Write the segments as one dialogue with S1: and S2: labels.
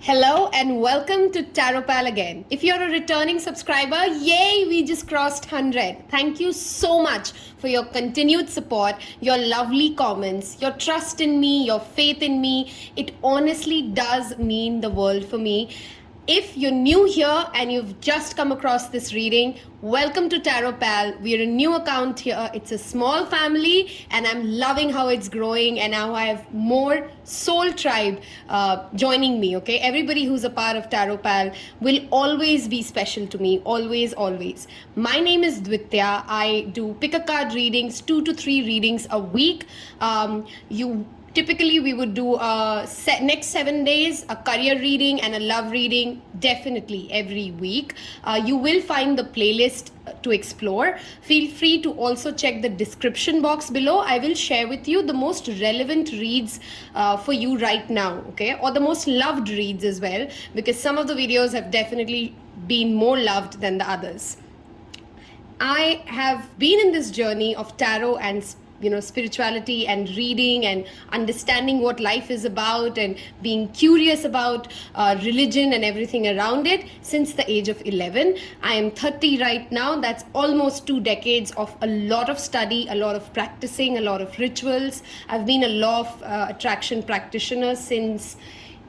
S1: Hello and welcome to Tarot Pal again. If you're a returning subscriber, yay, we just crossed 100. Thank you so much for your continued support, your lovely comments, your trust in me, your faith in me. It honestly does mean the world for me. If you're new here and you've just come across this reading, welcome to Tarot Pal. We're a new account here. It's a small family and I'm loving how it's growing, and now I have more soul tribe joining me, okay? Everybody who's a part of Tarot Pal will always be special to me, always, always. My name is Dvitya. I do pick-a-card readings, 2 to 3 readings a week. Typically, we would do next 7 days, a career reading and a love reading, definitely every week. You will find the playlist to explore. Feel free to also check the description box below. I will share with you the most relevant reads for you right now, okay? Or the most loved reads as well, because some of the videos have definitely been more loved than the others. I have been in this journey of tarot and spirituality and reading and understanding what life is about and being curious about religion and everything around it since the age of 11. I am 30 right now. That's almost 2 decades of a lot of study, a lot of practicing, a lot of rituals. I've been a law of attraction practitioner since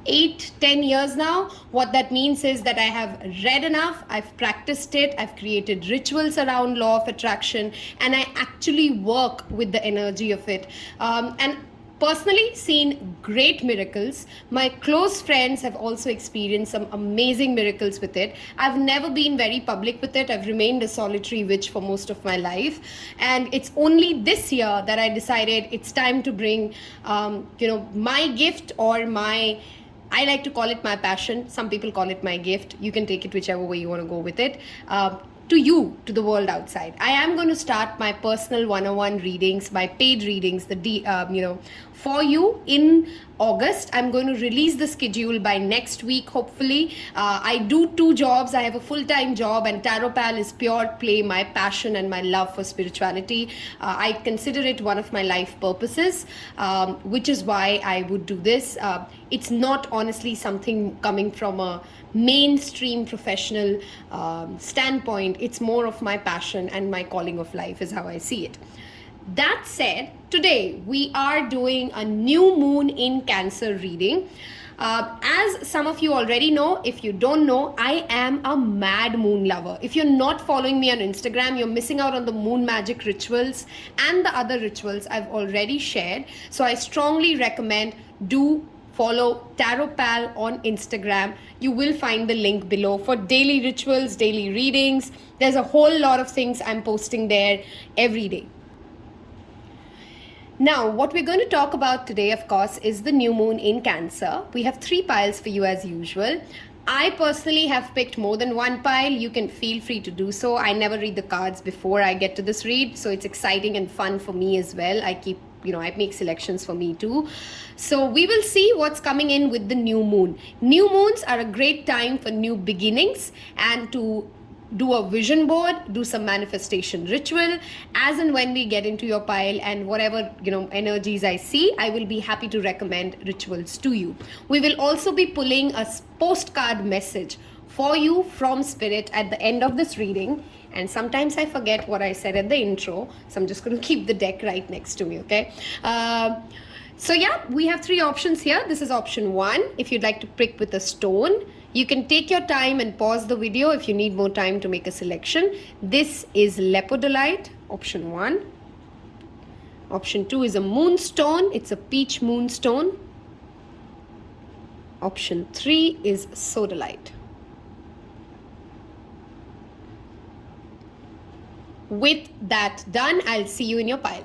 S1: 8-10 years now. What that means is that I have read enough, I've practiced it, I've created rituals around law of attraction, and I actually work with the energy of it. And personally seen great miracles. My close friends have also experienced some amazing miracles with it. I've never been very public with it. I've remained a solitary witch for most of my life. And it's only this year that I decided it's time to bring, my gift, or I like to call it my passion. Some people call it my gift. You can take it whichever way you want to go with it. To you, to the world outside. I am going to start my personal one-on-one readings, my paid readings, for you in August. I'm going to release the schedule by next week, hopefully. I do 2 jobs. I have a full-time job, and Tarot Pal is pure play, my passion and my love for spirituality. I consider it one of my life purposes, which is why I would do this. It's not honestly something coming from a mainstream professional standpoint. It's more of my passion and my calling of life is how I see it. That said, today we are doing a new moon in Cancer reading. As some of you already know, if you don't know, I am a mad moon lover. If you're not following me on Instagram, you're missing out on the moon magic rituals and the other rituals I've already shared. So I strongly recommend do follow Tarot Pal on Instagram. You will find the link below for daily rituals, daily readings. There's a whole lot of things I'm posting there every day. Now, what we're going to talk about today, of course, is the new moon in Cancer. We have 3 piles for you as usual. I personally have picked more than 1 pile. You can feel free to do so. I never read the cards before I get to this read, so it's exciting and fun for me as well. I make selections for me too. So we will see what's coming in with the new moon. New moons are a great time for new beginnings and to do a vision board, do some manifestation ritual. As and when we get into your pile and whatever energies I see, I will be happy to recommend rituals to you. We will also be pulling a postcard message for you from Spirit at the end of this reading. And sometimes I forget what I said at the intro, so I'm just going to keep the deck right next to me, okay? So yeah, we have 3 options here. This is option 1. If you'd like to prick with a stone, you can take your time and pause the video if you need more time to make a selection. This is Lepodolite, option 1. Option 2 is a Moonstone. It's a peach moonstone. Option 3 is Sodalite. With that done, I'll see you in your pile.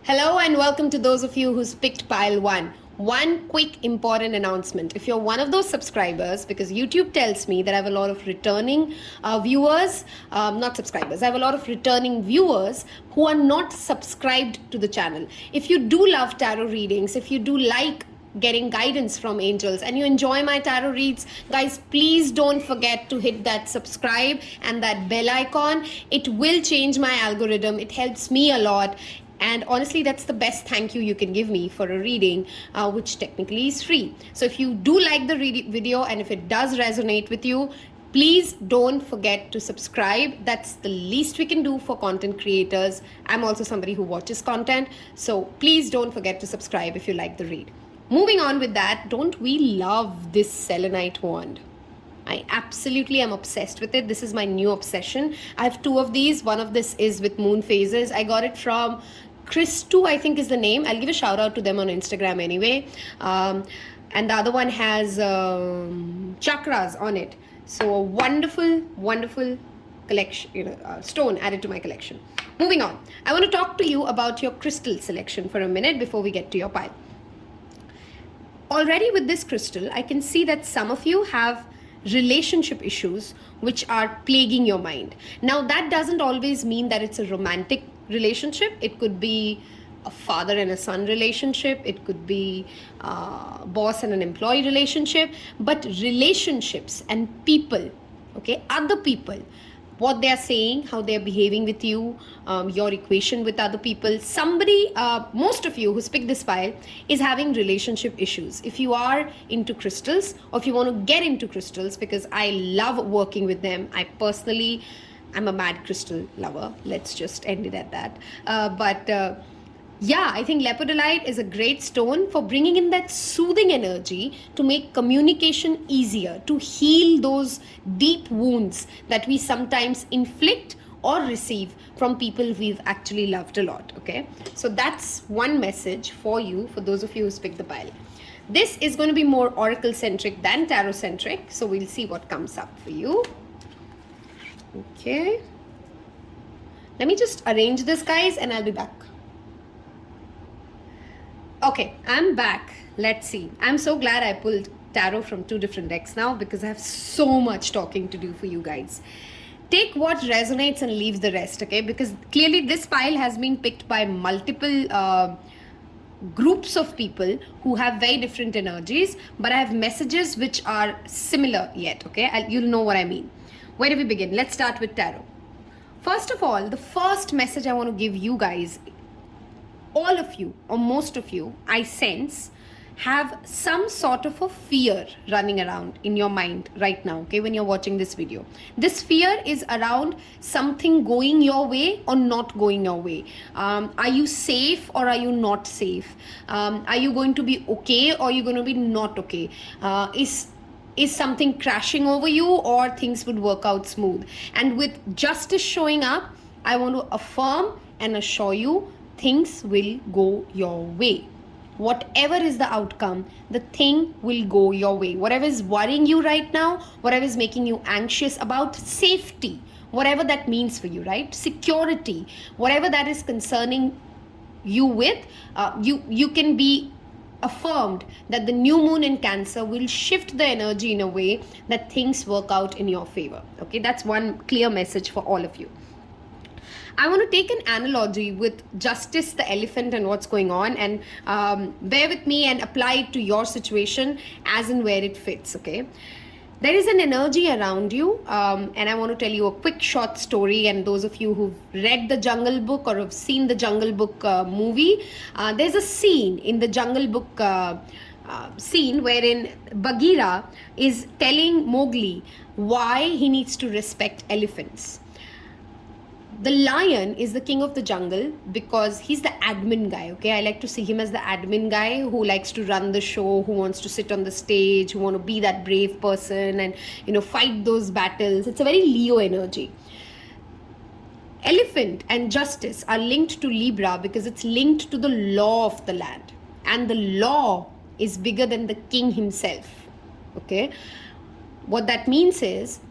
S1: Hello and welcome to those of you who's picked pile 1. One quick important announcement. If you're one of those subscribers, because YouTube tells me that I have a lot of returning viewers, not subscribers, I have a lot of returning viewers who are not subscribed to the channel. If you do love tarot readings, if you do like getting guidance from angels and you enjoy my tarot reads, guys, please don't forget to hit that subscribe and that bell icon. It will change my algorithm. It helps me a lot. And honestly, that's the best thank you can give me for a reading, which technically is free. So if you do like the video and if it does resonate with you, please don't forget to subscribe. That's the least we can do for content creators. I'm also somebody who watches content. So please don't forget to subscribe if you like the read. Moving on with that, don't we love this selenite wand? I absolutely am obsessed with it. This is my new obsession. I have 2 of these. One of this is with moon phases. I got it from Chris2, I think is the name. I'll give a shout out to them on Instagram anyway. And the other one has chakras on it. So a wonderful, wonderful collection, stone added to my collection. Moving on. I want to talk to you about your crystal selection for a minute before we get to your pile. Already with this crystal, I can see that some of you have relationship issues which are plaguing your mind. Now, that doesn't always mean that it's a romantic relationship. It could be a father and a son relationship. It could be a boss and an employee relationship. But relationships and people, okay, other people, what they are saying, how they are behaving with you, your equation with other people. Somebody, most of you who's picked this pile is having relationship issues. If you are into crystals or if you want to get into crystals, because I love working with them. I personally, I'm a mad crystal lover. Let's just end it at that. Yeah, I think Lepodolite is a great stone for bringing in that soothing energy to make communication easier, to heal those deep wounds that we sometimes inflict or receive from people we've actually loved a lot, okay? So that's one message for you, for those of you who's picked the pile. This is going to be more oracle-centric than tarot-centric, so we'll see what comes up for you. Okay. Let me just arrange this, guys, and I'll be back. Okay, I'm back. Let's see. I'm so glad I pulled tarot from 2 different decks now because I have so much talking to do for you guys. Take what resonates and leave the rest, okay? Because clearly this pile has been picked by multiple groups of people who have very different energies, but I have messages which are similar yet, okay? You'll know what I mean. Where do we begin? Let's start with tarot. First of all, the first message I want to give you guys, all of you or most of you, I sense, have some sort of a fear running around in your mind right now, okay, when you're watching this video. This fear is around something going your way or not going your way. Are you safe or are you not safe? Are you going to be okay or are you going to be not okay? Is something crashing over you or things would work out smooth? And with justice showing up, I want to affirm and assure you things will go your way. Whatever is the outcome, the thing will go your way. Whatever is worrying you right now, whatever is making you anxious about safety, whatever that means for you, right? Security, whatever that is concerning you with, you can be affirmed that the new moon in Cancer will shift the energy in a way that things work out in your favor. Okay, that's one clear message for all of you. I want to take an analogy with justice, the elephant, and what's going on, and bear with me and apply it to your situation as and where it fits, okay? There is an energy around you, and I want to tell you a quick short story, and those of you who've read the Jungle Book or have seen the Jungle Book movie, there's a scene in the Jungle Book scene wherein Bagheera is telling Mowgli why he needs to respect elephants. The lion is the king of the jungle because he's the admin guy, okay? I like to see him as the admin guy who likes to run the show, who wants to sit on the stage, who want to be that brave person and, fight those battles. It's a very Leo energy. Elephant and justice are linked to Libra because it's linked to the law of the land. And the law is bigger than the king himself, okay? What that means is,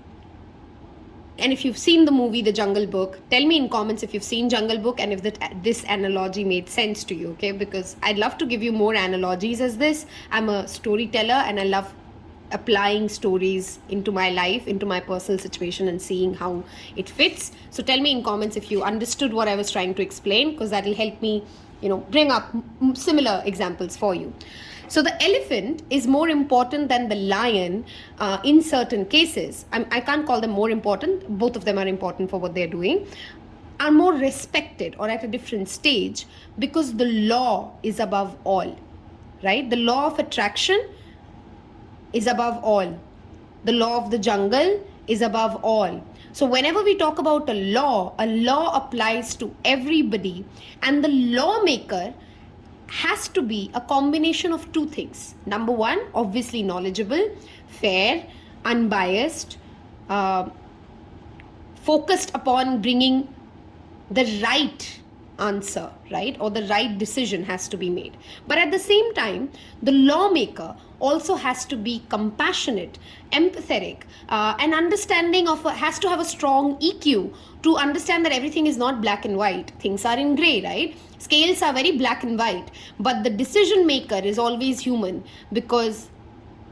S1: and if you've seen the movie The Jungle Book, tell me in comments if you've seen Jungle Book and if this analogy made sense to you, okay? Because I'd love to give you more analogies as this. I'm a storyteller and I love applying stories into my life, into my personal situation and seeing how it fits. So tell me in comments if you understood what I was trying to explain, because that'll help me, bring up similar examples for you. So the elephant is more important than the lion in certain cases. I can't call them more important. Both of them are important for what they're doing. are more respected or at a different stage because the law is above all, right? The law of attraction is above all. The law of the jungle is above all. So whenever we talk about a law applies to everybody, and the lawmaker has to be a combination of two things. Number one, obviously knowledgeable, fair, unbiased, focused upon bringing the right answer, right? Or the right decision has to be made. But at the same time, the lawmaker also has to be compassionate, empathetic, and understanding of, has to have a strong EQ to understand that everything is not black and white. Things are in gray, right? Scales are very black and white, but the decision maker is always human because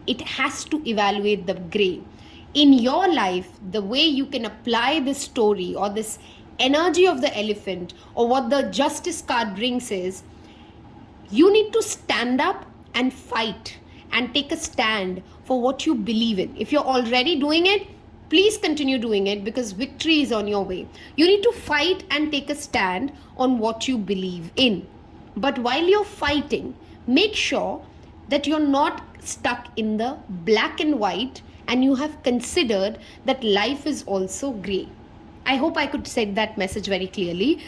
S1: it has to evaluate the gray. In your life, the way you can apply this story or this energy of the elephant or what the justice card brings is, you need to stand up and fight and take a stand for what you believe in. If you're already doing it, please continue doing it because victory is on your way. You need to fight and take a stand on what you believe in. But while you're fighting, make sure that you're not stuck in the black and white and you have considered that life is also gray. I hope I could say that message very clearly.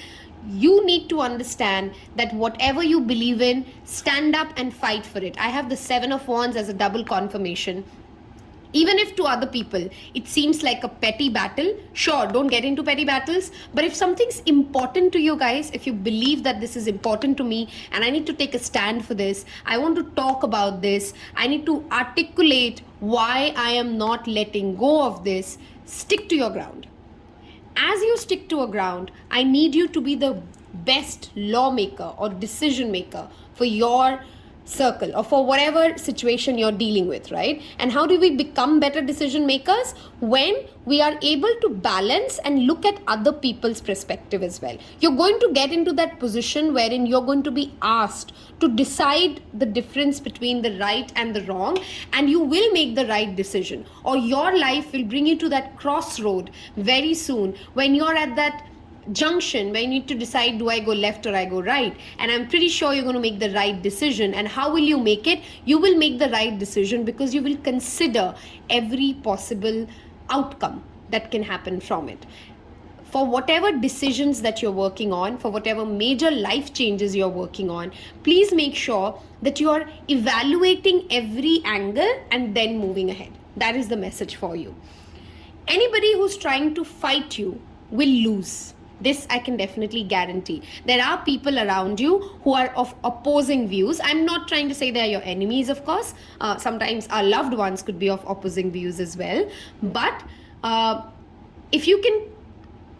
S1: You need to understand that whatever you believe in, stand up and fight for it. I have the 7 of Wands as a double confirmation. Even if to other people it seems like a petty battle, sure, don't get into petty battles. But if something's important to you guys, if you believe that this is important to me and I need to take a stand for this, I want to talk about this, I need to articulate why I am not letting go of this, stick to your ground. As you stick to a ground, I need you to be the best lawmaker or decision maker for your circle or for whatever situation you're dealing with, right? And how do we become better decision makers? When we are able to balance and look at other people's perspective as well. You're going to get into that position wherein you're going to be asked to decide the difference between the right and the wrong, and you will make the right decision, or your life will bring you to that crossroad very soon when you're at that junction where you need to decide, do I go left or I go right? And I'm pretty sure you're going to make the right decision. And how will you make it? You will make the right decision because you will consider every possible outcome that can happen from it. For whatever decisions that you're working on, for whatever major life changes you're working on, please make sure that you're evaluating every angle and then moving ahead. That is the message for you. Anybody who's trying to fight you will lose. This I can definitely guarantee. There are people around you who are of opposing views. I'm not trying to say they're your enemies, of course. Sometimes our loved ones could be of opposing views as well. But if you can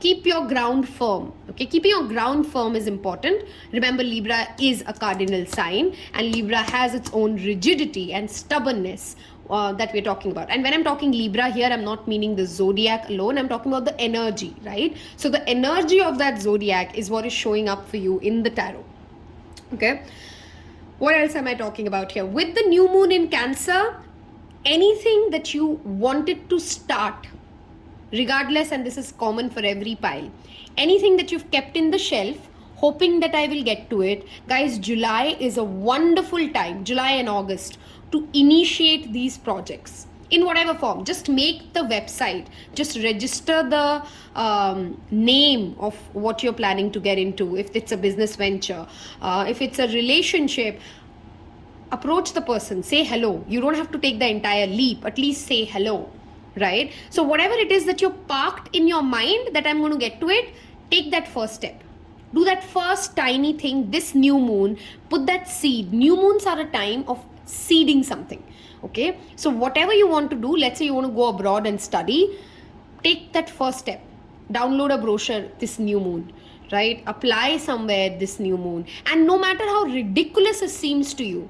S1: keep your ground firm, okay? Keeping your ground firm is important. Remember, Libra is a cardinal sign and Libra has its own rigidity and stubbornness that we're talking about. And when I'm talking Libra here, I'm not meaning the zodiac alone. I'm talking about the energy, right? So the energy of that zodiac is what is showing up for you in the tarot. Okay. What else am I talking about here? With the new moon in Cancer, anything that you wanted to start, regardless, and this is common for every pile, anything that you've kept in the shelf, hoping that I will get to it. Guys, July is a wonderful time, July and August, to initiate these projects in whatever form. Just make the website, just register the name of what you're planning to get into. If it's a business venture, if it's a relationship, approach the person, say hello. You don't have to take the entire leap, at least say hello, right? So whatever it is that you're parked in your mind that I'm going to get to it, take that first step. Do that first tiny thing this new moon. Put that seed. New moons are a time of seeding something. Okay, so whatever you want to do, let's say you want to go abroad and study, take that first step. Download a brochure this new moon, right? Apply somewhere this new moon. And no matter how ridiculous it seems to you,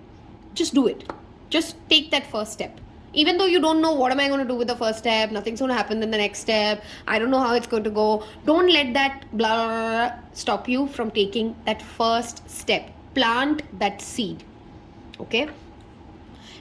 S1: just do it. Just take that first step. Even though you don't know what am I going to do with the first step, nothing's going to happen in the next step, I don't know how it's going to go, don't let that blah, blah, blah stop you from taking that first step. Plant that seed. Okay.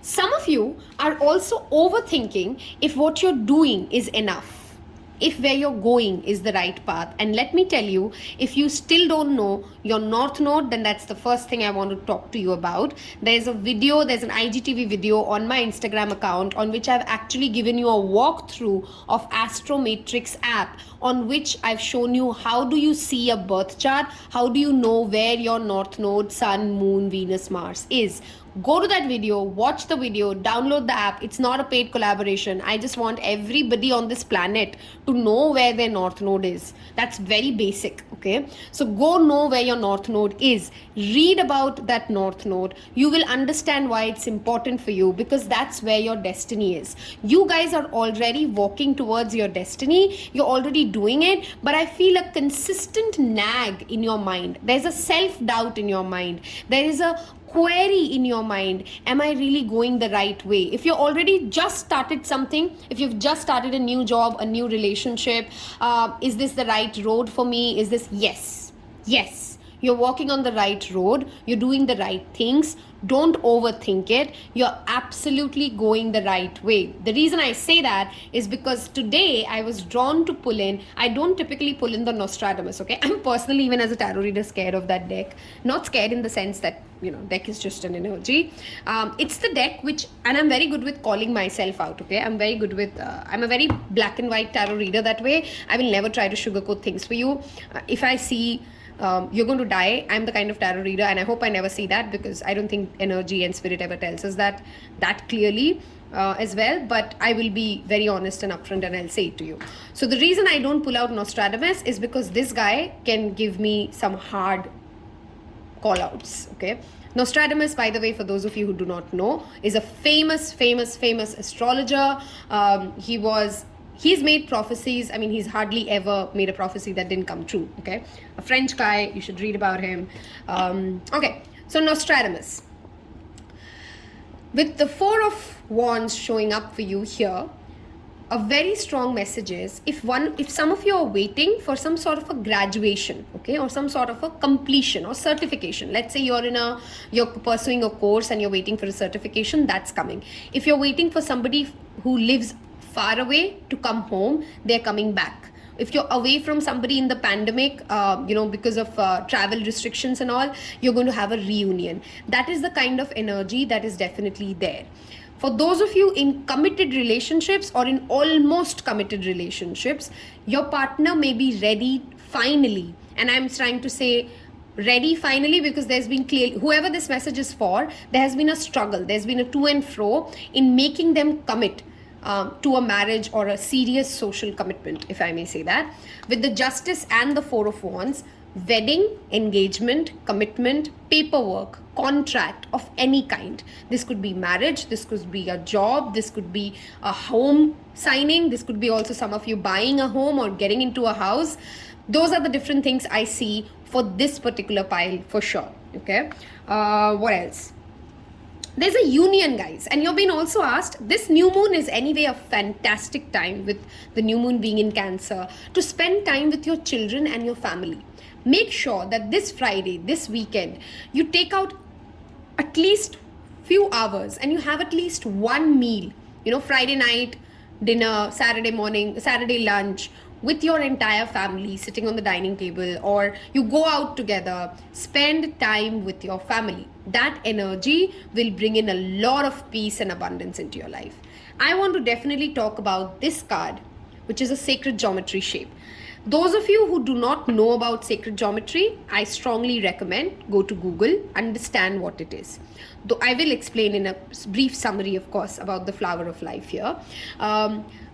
S1: Some of you are also overthinking if what you're doing is enough. if where you're going is the right path. And let me tell you, if you still don't know your North Node, then that's the first thing I want to talk to you about. There's an IGTV video on my Instagram account on which I've actually given you a walkthrough of Astro Matrix app, on which I've shown you how do you see a birth chart, how do you know where your North Node, Sun, Moon, Venus, Mars is. Go to that video, watch the video, download the app. It's not a paid collaboration. I just want everybody on this planet to know where their North Node is. That's very basic, okay? So go know where your North Node is. Read about that North Node. You will understand why it's important for you, because that's where your destiny is. You guys are already walking towards your destiny. You're already doing it, but I feel a consistent nag in your mind. There's a self-doubt in your mind. There is a query in your mind. Am I really going the right way? If you're already just started something, if you've just started a new job, a new relationship, is this the right road for me? Is this? Yes, you're walking on the right road. You're doing the right things. Don't overthink it. You're absolutely going the right way. The reason I say that is because today I was drawn to pull in. I don't typically pull in the Nostradamus, okay? I'm personally, even as a tarot reader, scared of that deck. Not scared in the sense that, deck is just an energy. It's the deck which, and I'm very good with calling myself out, okay? I'm very good with, I'm a very black and white tarot reader that way. I will never try to sugarcoat things for you. If I see you're going to die, I'm the kind of tarot reader, and I hope I never see that, because I don't think energy and spirit ever tells us that clearly as well. But I will be very honest and upfront, and I'll say it to you. So the reason I don't pull out Nostradamus is because this guy can give me some hard call outs, okay? Nostradamus, by the way, for those of you who do not know, is a famous astrologer. He's made prophecies. I mean, he's hardly ever made a prophecy that didn't come true, okay? A French guy, you should read about him. Okay, so Nostradamus. With the Four of Wands showing up for you here, a very strong message is, if some of you are waiting for some sort of a graduation, okay, or some sort of a completion or certification. Let's say you're pursuing a course and you're waiting for a certification, that's coming. If you're waiting for somebody who lives far away to come home, they're coming back. If you're away from somebody in the pandemic, because of travel restrictions and all, you're going to have a reunion. That is the kind of energy that is definitely there. For those of you in committed relationships or in almost committed relationships, your partner may be ready finally. And I'm trying to say ready finally because there's been clearly, whoever this message is for, there has been a struggle. There's been a to and fro in making them commit to a marriage or a serious social commitment, if I may say that. With the Justice and the Four of Wands, wedding, engagement, commitment, paperwork, contract of any kind. This could be marriage, this could be a job, this could be a home signing, this could be also some of you buying a home or getting into a house. Those are the different things I see for this particular pile for sure, okay? What else? There's a union, guys, and you've been also asked, this new moon is anyway a fantastic time, with the new moon being in Cancer, to spend time with your children and your family. Make sure that this Friday, this weekend, you take out at least few hours and you have at least one meal, Friday night dinner, Saturday morning, Saturday lunch, with your entire family sitting on the dining table, or you go out together, spend time with your family. That energy will bring in a lot of peace and abundance into your life. I want to definitely talk about this card, which is a sacred geometry shape. Those of you who do not know about sacred geometry, I strongly recommend go to Google, understand what it is. Though I will explain in a brief summary, of course, about the flower of life here.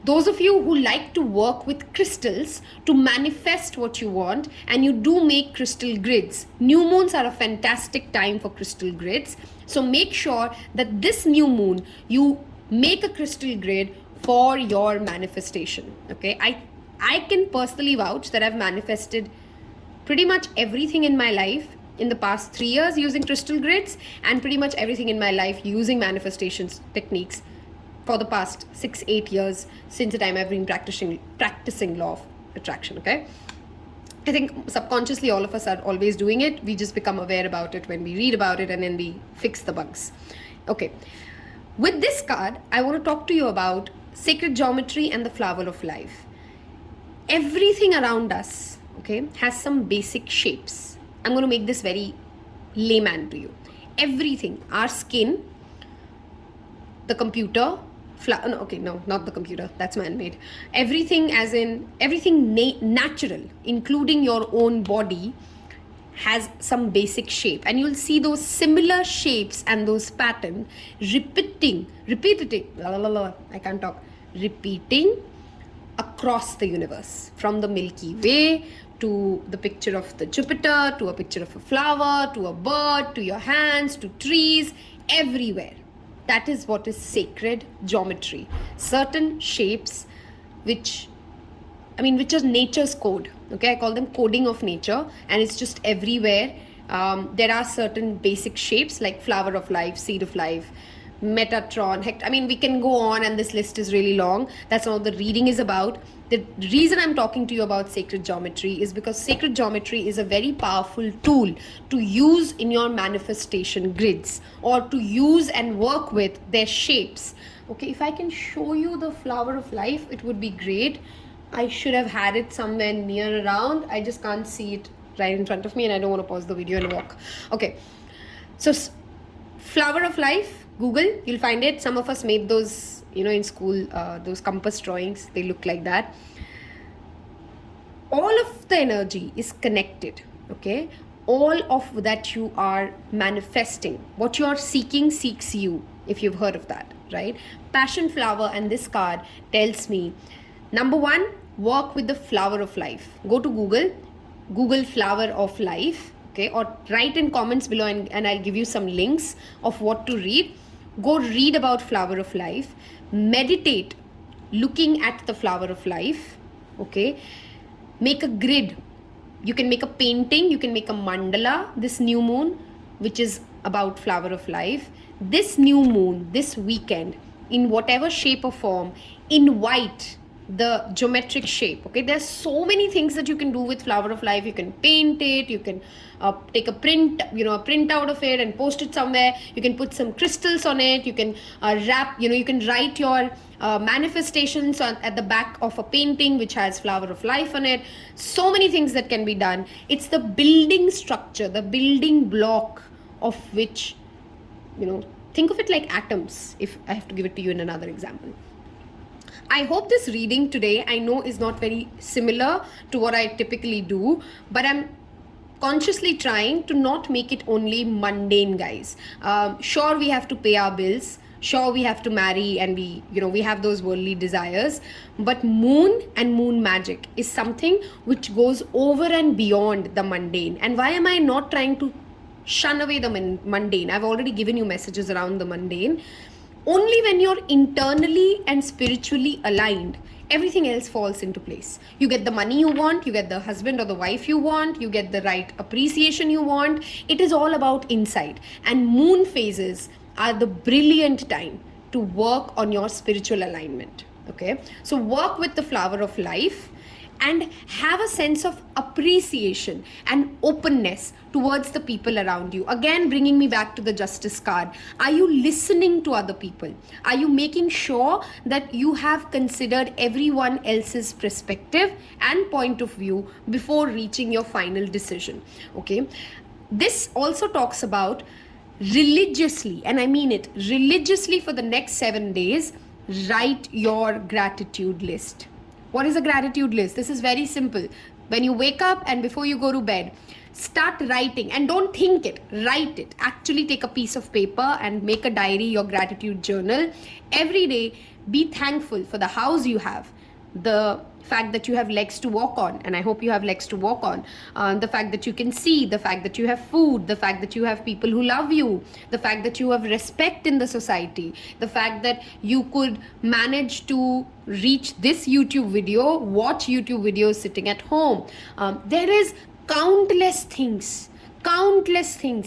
S1: Those of you who like to work with crystals to manifest what you want, and you do make crystal grids, new moons are a fantastic time for crystal grids. So make sure that this new moon, you make a crystal grid for your manifestation, okay? I can personally vouch that I've manifested pretty much everything in my life in the past 3 years using crystal grids, and pretty much everything in my life using manifestations techniques for the past 6-8 years since the time I've been practicing law of attraction, okay? I think subconsciously all of us are always doing it. We just become aware about it when we read about it, and then we fix the bugs. Okay. With this card, I want to talk to you about sacred geometry and the flower of life. everything around us, okay, has some basic shapes. I'm going to make this very layman to you. Everything, our skin, the computer, not the computer, that's man-made. Everything, as in everything natural, including your own body, has some basic shape, and you'll see those similar shapes and those pattern repeating across the universe, from the Milky Way to the picture of the Jupiter, to a picture of a flower, to a bird, to your hands, to trees, everywhere. That is what is sacred geometry. Certain shapes which are nature's code. Okay, I call them coding of nature, and it's just everywhere. There are certain basic shapes like flower of life, seed of life, Metatron, we can go on, and this list is really long. That's not what the reading is about. The reason I'm talking to you about sacred geometry is because sacred geometry is a very powerful tool to use in your manifestation grids, or to use and work with their shapes. Okay, if I can show you the flower of life, it would be great. I should have had it somewhere near around. I just can't see it right in front of me, and I don't want to pause the video and walk. Okay, so flower of life, Google, you'll find it. Some of us made those, in school, those compass drawings. They look like that. All of the energy is connected, okay? All of that you are manifesting, what you are seeking seeks you, if you've heard of that, right? Passion flower, and this card tells me, number one, work with the flower of life. Go to Google flower of life, okay? Or write in comments below, and I'll give you some links of what to read. Go read about flower of life. Meditate looking at the flower of life, okay? Make a grid. You can make a painting, you can make a mandala this new moon, which is about flower of life. This new moon, this weekend, in whatever shape or form, invite the geometric shape. Okay, there's so many things that you can do with flower of life. You can paint it, you can take a print out of it and post it somewhere. You can put some crystals on it, you can wrap, you can write your manifestations at the back of a painting which has flower of life on it. So many things that can be done. It's the building structure, the building block of which, think of it like atoms, if I have to give it to you in another example. I hope this reading today, I know, is not very similar to what I typically do, but I'm consciously trying to not make it only mundane, guys. Sure, we have to pay our bills. Sure, we have to marry, and we have those worldly desires. But moon and moon magic is something which goes over and beyond the mundane. And why am I not trying to shun away the mundane? I've already given you messages around the mundane. Only when you're internally and spiritually aligned, everything else falls into place. You get the money you want, you get the husband or the wife you want, you get the right appreciation you want. It is all about inside. And moon phases are the brilliant time to work on your spiritual alignment. Okay, so work with the flower of life and have a sense of appreciation and openness towards the people around you. Again, bringing me back to the Justice card. Are you listening to other people? Are you making sure that you have considered everyone else's perspective and point of view before reaching your final decision? Okay. This also talks about religiously, and I mean it, religiously for the next 7 days, write your gratitude list. What is a gratitude list? This is very simple. When you wake up and before you go to bed, start writing, and don't think it, write it. Actually take a piece of paper and make a diary, your gratitude journal. Every day, be thankful for the house you have, the fact that you have legs to walk on, and I hope you have legs to walk on, the fact that you can see, the fact that you have food, the fact that you have people who love you, the fact that you have respect in the society, the fact that you could manage to reach this YouTube video, watch YouTube videos sitting at home. There is countless things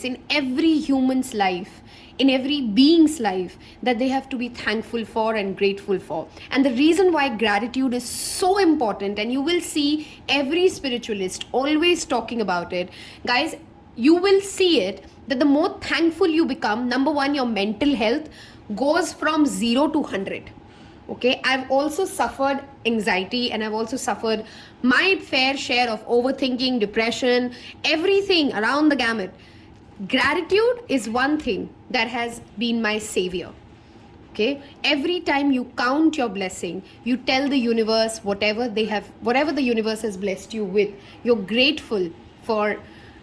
S1: in every human's life, in every being's life, that they have to be thankful for and grateful for. And the reason why gratitude is so important, and you will see every spiritualist always talking about it, guys, you will see it, that the more thankful you become, number one, your mental health goes from 0 to 100. Okay, I've also suffered anxiety, and I've also suffered my fair share of overthinking, depression, everything around the gamut. Gratitude is one thing that has been my savior. Okay, every time you count your blessing, you tell the universe whatever the universe has blessed you with, you're grateful for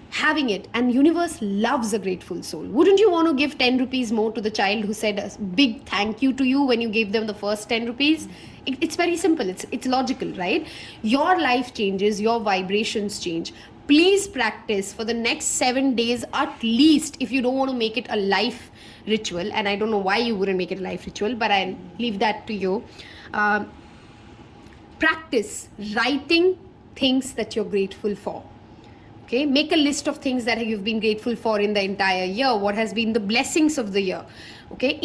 S1: having it, and universe loves a grateful soul. Wouldn't you want to give 10 rupees more to the child who said a big thank you to you when you gave them the first 10 rupees? It's very simple, it's logical, right? Your life changes, your vibrations change. Please practice for the next 7 days at least, if you don't want to make it a life ritual, and I don't know why you wouldn't make it a life ritual, but I'll leave that to you. Practice writing things that you're grateful for. Okay, make a list of things that you've been grateful for in the entire year. What has been the blessings of the year? Okay,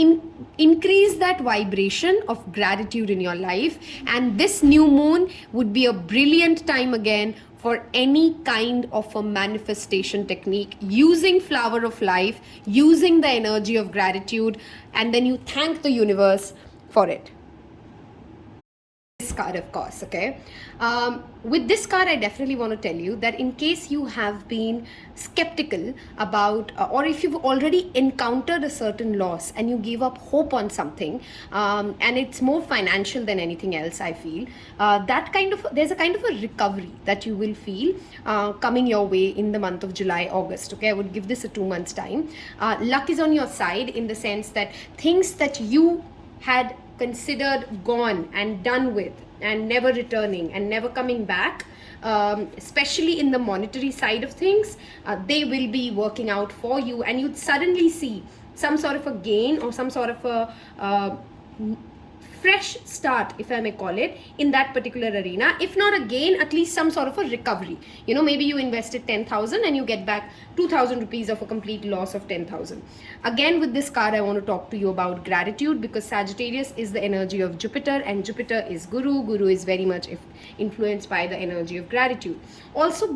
S1: increase that vibration of gratitude in your life, and this new moon would be a brilliant time again for any kind of a manifestation technique using flower of life, using the energy of gratitude, and then you thank the universe for it. This card, of course. Okay, with this card I definitely want to tell you that in case you have been skeptical about or if you've already encountered a certain loss and you give up hope on something, and it's more financial than anything else, I feel there's a kind of a recovery that you will feel coming your way in the month of July, August. Okay, I would give this a 2 months time. Luck is on your side in the sense that things that you had considered gone and done with and never returning and never coming back, especially in the monetary side of things, they will be working out for you, and you'd suddenly see some sort of a gain or some sort of a fresh start, if I may call it, in that particular arena. If not a gain, at least some sort of a recovery. You know, maybe you invested 10,000 and you get back 2,000 rupees of a complete loss of 10,000. Again, with this card, I want to talk to you about gratitude, because Sagittarius is the energy of Jupiter, and Jupiter is Guru. Guru is very much influenced by the energy of gratitude. Also,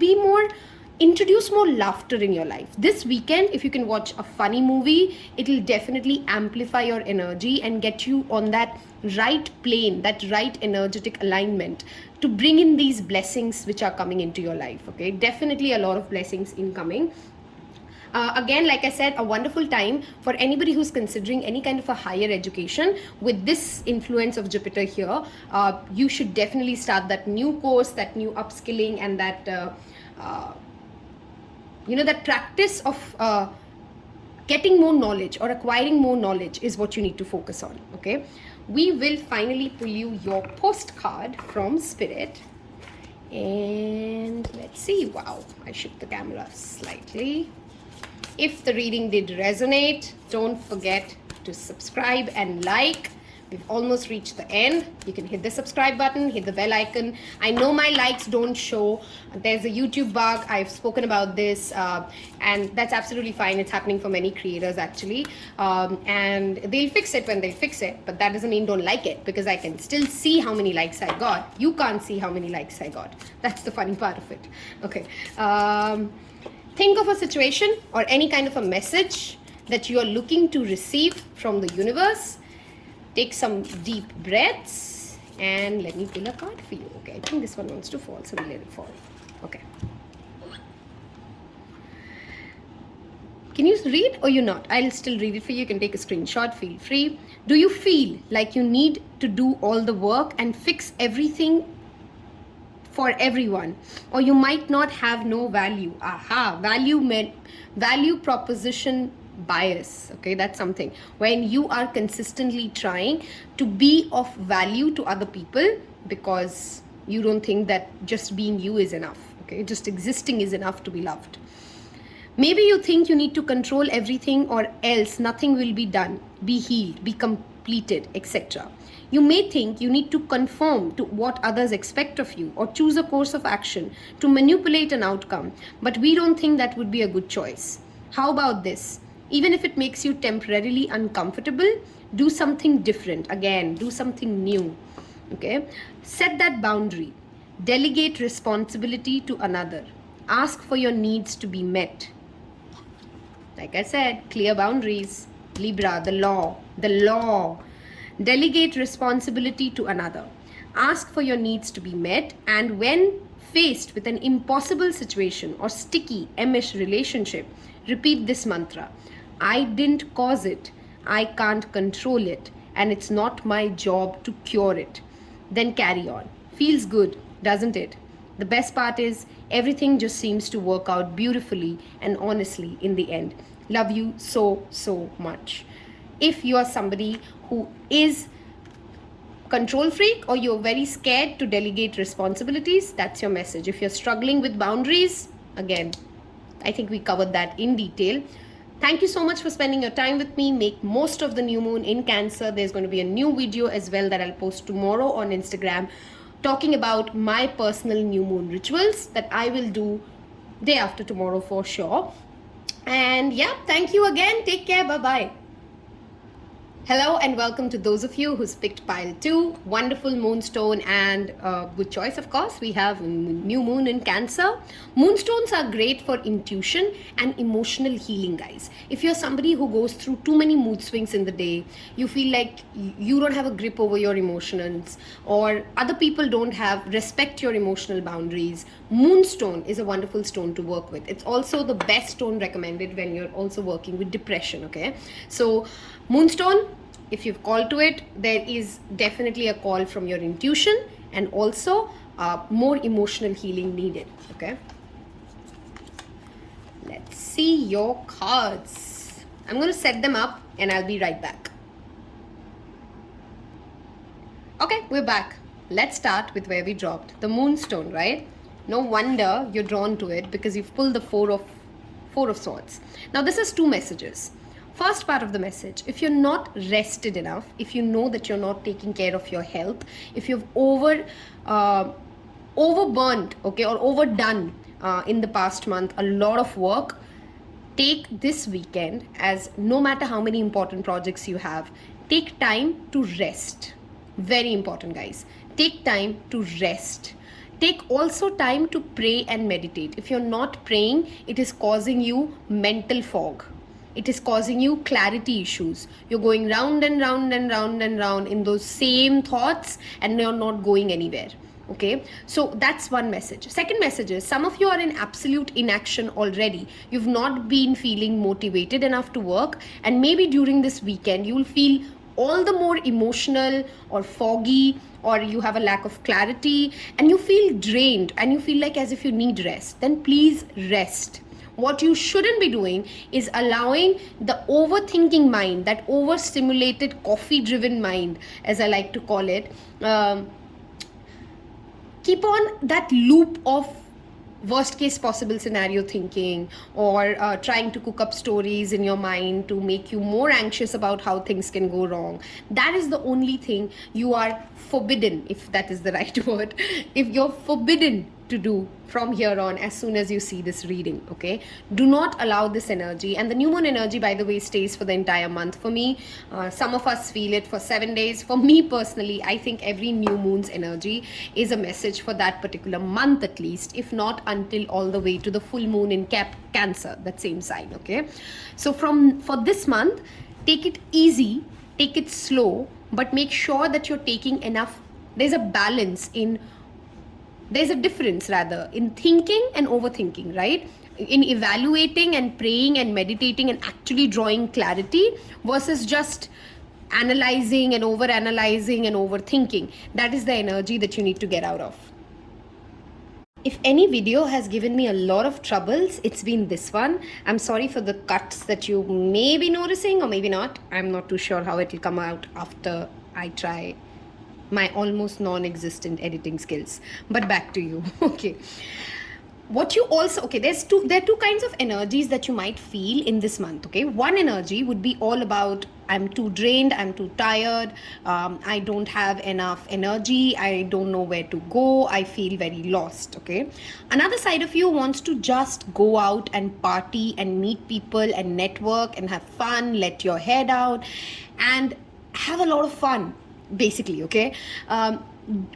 S1: introduce more laughter in your life. This weekend, if you can watch a funny movie, it will definitely amplify your energy and get you on that right plane, that right energetic alignment to bring in these blessings which are coming into your life. Okay, definitely a lot of blessings incoming. Again, like I said, a wonderful time for anybody who's considering any kind of a higher education. With this influence of Jupiter here, you should definitely start that new course, that new upskilling, and that that practice of getting more knowledge or acquiring more knowledge is what you need to focus on. Okay, we will finally pull you your postcard from Spirit, and let's see. Wow, I shook the camera slightly. If the reading did resonate, don't forget to subscribe and like. We've almost reached the end. You can hit the subscribe button, hit the bell icon. I know my likes don't show. There's a YouTube bug. I've spoken about this, and that's absolutely fine. It's happening for many creators, actually. And they'll fix it when they fix it, but that doesn't mean don't like it, because I can still see how many likes I got. You can't see how many likes I got. That's the funny part of it. Okay. Think of a situation or any kind of a message that you are looking to receive from the universe. Take some deep breaths and let me pull a card for you. Okay, I think this one wants to fall, so we'll let it fall. Okay. Can you read or you're not? I'll still read it for you. You can take a screenshot, feel free. Do you feel like you need to do all the work and fix everything for everyone, or you might not have no value? Value proposition bias. Okay, that's something when you are consistently trying to be of value to other people because you don't think that just being you is enough. Okay, just existing is enough to be loved. Maybe you think you need to control everything or else nothing will be done, be healed, be completed, etc. You may think you need to conform to what others expect of you or choose a course of action to manipulate an outcome, but we don't think that would be a good choice. How about this? Even if it makes you temporarily uncomfortable, do something different. Again, do something new. Okay? Set that boundary. Delegate responsibility to another. Ask for your needs to be met. Like I said, clear boundaries. Libra, the law. Delegate responsibility to another. Ask for your needs to be met, and when faced with an impossible situation or sticky, emish relationship, repeat this mantra: I didn't cause it, I can't control it, and it's not my job to cure it. Then carry on. Feels good, doesn't it? The best part is everything just seems to work out beautifully and honestly in the end. Love you so, so much. If you are somebody who is control freak or you're very scared to delegate responsibilities, that's your message. If you're struggling with boundaries, again, I think we covered that in detail. Thank you so much for spending your time with me. Make most of the new moon in Cancer. There's going to be a new video as well that I'll post tomorrow on Instagram, talking about my personal new moon rituals that I will do day after tomorrow for sure. And yeah, thank you again. Take care. Bye-bye. Hello and welcome to those of you who's picked pile 2, wonderful Moonstone, and good choice of course. We have new moon in Cancer. Moonstones are great for intuition and emotional healing, guys. If you're somebody who goes through too many mood swings in the day, you feel like you don't have a grip over your emotions, or other people don't respect your emotional boundaries, Moonstone is a wonderful stone to work with. It's also the best stone recommended when you're also working with depression, okay? So Moonstone, if you've called to it, there is definitely a call from your intuition and also more emotional healing needed, okay? Let's see your cards. I'm going to set them up and I'll be right back. Okay, we're back. Let's start with where we dropped. The Moonstone, right? No wonder you're drawn to it because you've pulled the Four of Swords. Now this has two messages. First part of the message: if you're not rested enough, if you know that you're not taking care of your health, if you've overburnt, okay, or overdone in the past month a lot of work, take this weekend as, no matter how many important projects you have, take time to rest. Very important, guys. Take time to rest. Take also time to pray and meditate. If you're not praying, it is causing you mental fog. It is causing you clarity issues. You're going round and round and round and round in those same thoughts and you're not going anywhere. Okay, so that's one message. Second message is, some of you are in absolute inaction already. You've not been feeling motivated enough to work, and maybe during this weekend you'll feel all the more emotional or foggy, or you have a lack of clarity and you feel drained and you feel like as if you need rest. Then please rest. What you shouldn't be doing is allowing the overthinking mind, that overstimulated coffee-driven mind, as I like to call it, keep on that loop of worst case possible scenario thinking, or trying to cook up stories in your mind to make you more anxious about how things can go wrong. That is the only thing you are forbidden, if that is the right word, if you're forbidden to do from here on as soon as you see this reading, okay? Do not allow this energy. And the new moon energy, by the way, stays for the entire month. For me, some of us feel it for 7 days. For me personally, I think every new moon's energy is a message for that particular month at least, if not until all the way to the full moon in Cancer, that same sign, okay? So for this month, take it easy, take it slow, but make sure that you're taking enough. There's a difference rather in thinking and overthinking, right? In evaluating and praying and meditating and actually drawing clarity versus just analyzing and overanalyzing and overthinking. That is the energy that you need to get out of. If any video has given me a lot of troubles, it's been this one. I'm sorry for the cuts that you may be noticing or maybe not. I'm not too sure how it will come out after I try my almost non-existent editing skills. But back to you. Okay. What you also, okay, there are two kinds of energies that you might feel in this month, okay? One energy would be all about, I'm too drained, I'm too tired, I don't have enough energy, I don't know where to go, I feel very lost, okay? Another side of you wants to just go out and party and meet people and network and have fun, let your hair down and have a lot of fun, basically, okay?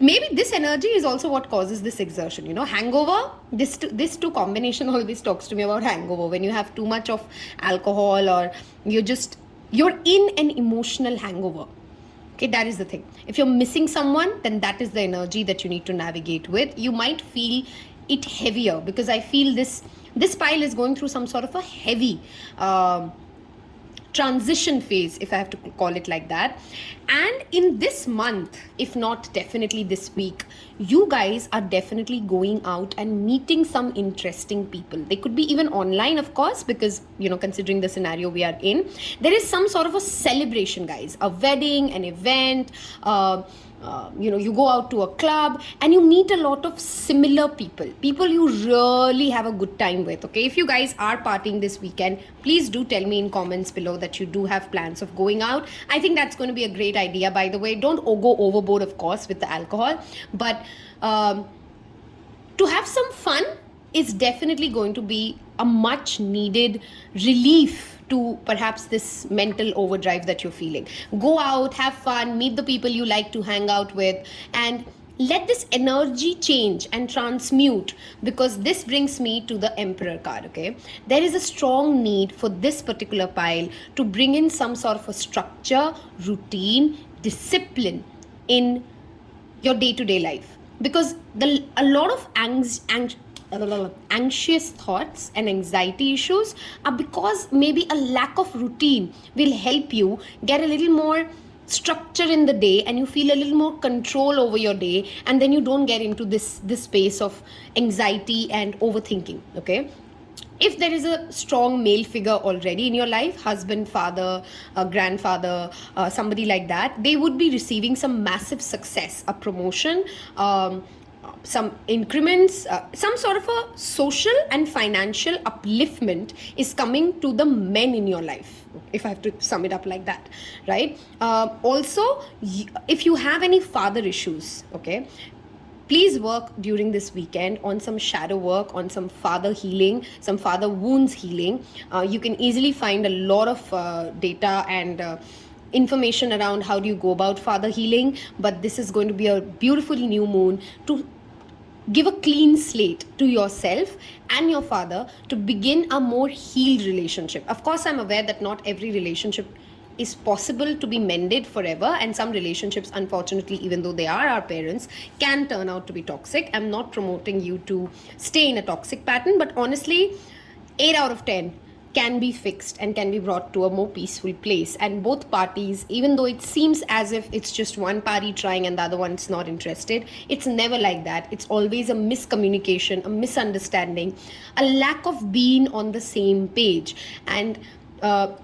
S1: Maybe this energy is also what causes this exertion, you know, hangover. This two combination always talks to me about hangover, when you have too much of alcohol or you're in an emotional hangover, Okay, that is the thing. If you're missing someone, then that is the energy that you need to navigate with. You might feel it heavier, because I feel this pile is going through some sort of a heavy transition phase, if I have to call it like that. And in this month, if not definitely this week, you guys are definitely going out and meeting some interesting people. They could be even online, of course, because, considering the scenario we are in, there is some sort of a celebration, guys, a wedding, an event, you go out to a club and you meet a lot of similar people you really have a good time with. Okay, if you guys are partying this weekend, please do tell me in comments below that you do have plans of going out. I think that's going to be a great idea, by the way. Don't go overboard, of course, with the alcohol, but to have some fun is definitely going to be a much needed relief to perhaps this mental overdrive that you're feeling. Go out, have fun, meet the people you like to hang out with, and let this energy change and transmute, because this brings me to the Emperor card. Okay, there is a strong need for this particular pile to bring in some sort of a structure, routine, discipline in your day-to-day life, because a lot of anxious thoughts and anxiety issues are because maybe a lack of routine will help you get a little more structure in the day, and you feel a little more control over your day, and then you don't get into this space of anxiety and overthinking. Okay, if there is a strong male figure already in your life, husband, father, grandfather, somebody like that, they would be receiving some massive success, a promotion, some increments, some sort of a social and financial upliftment is coming to the men in your life, if I have to sum it up like that, right? Also, if you have any father issues, okay, please work during this weekend on some shadow work, on some father healing, some father wounds healing. You can easily find a lot of data and information around how do you go about father healing, but this is going to be a beautiful new moon to give a clean slate to yourself and your father to begin a more healed relationship. Of course, I'm aware that not every relationship is possible to be mended forever, and some relationships, unfortunately, even though they are our parents, can turn out to be toxic. I'm not promoting you to stay in a toxic pattern, but honestly, 8 out of 10 can be fixed and can be brought to a more peaceful place. And both parties, even though it seems as if it's just one party trying and the other one's not interested, it's never like that. It's always a miscommunication, a misunderstanding, a lack of being on the same page. And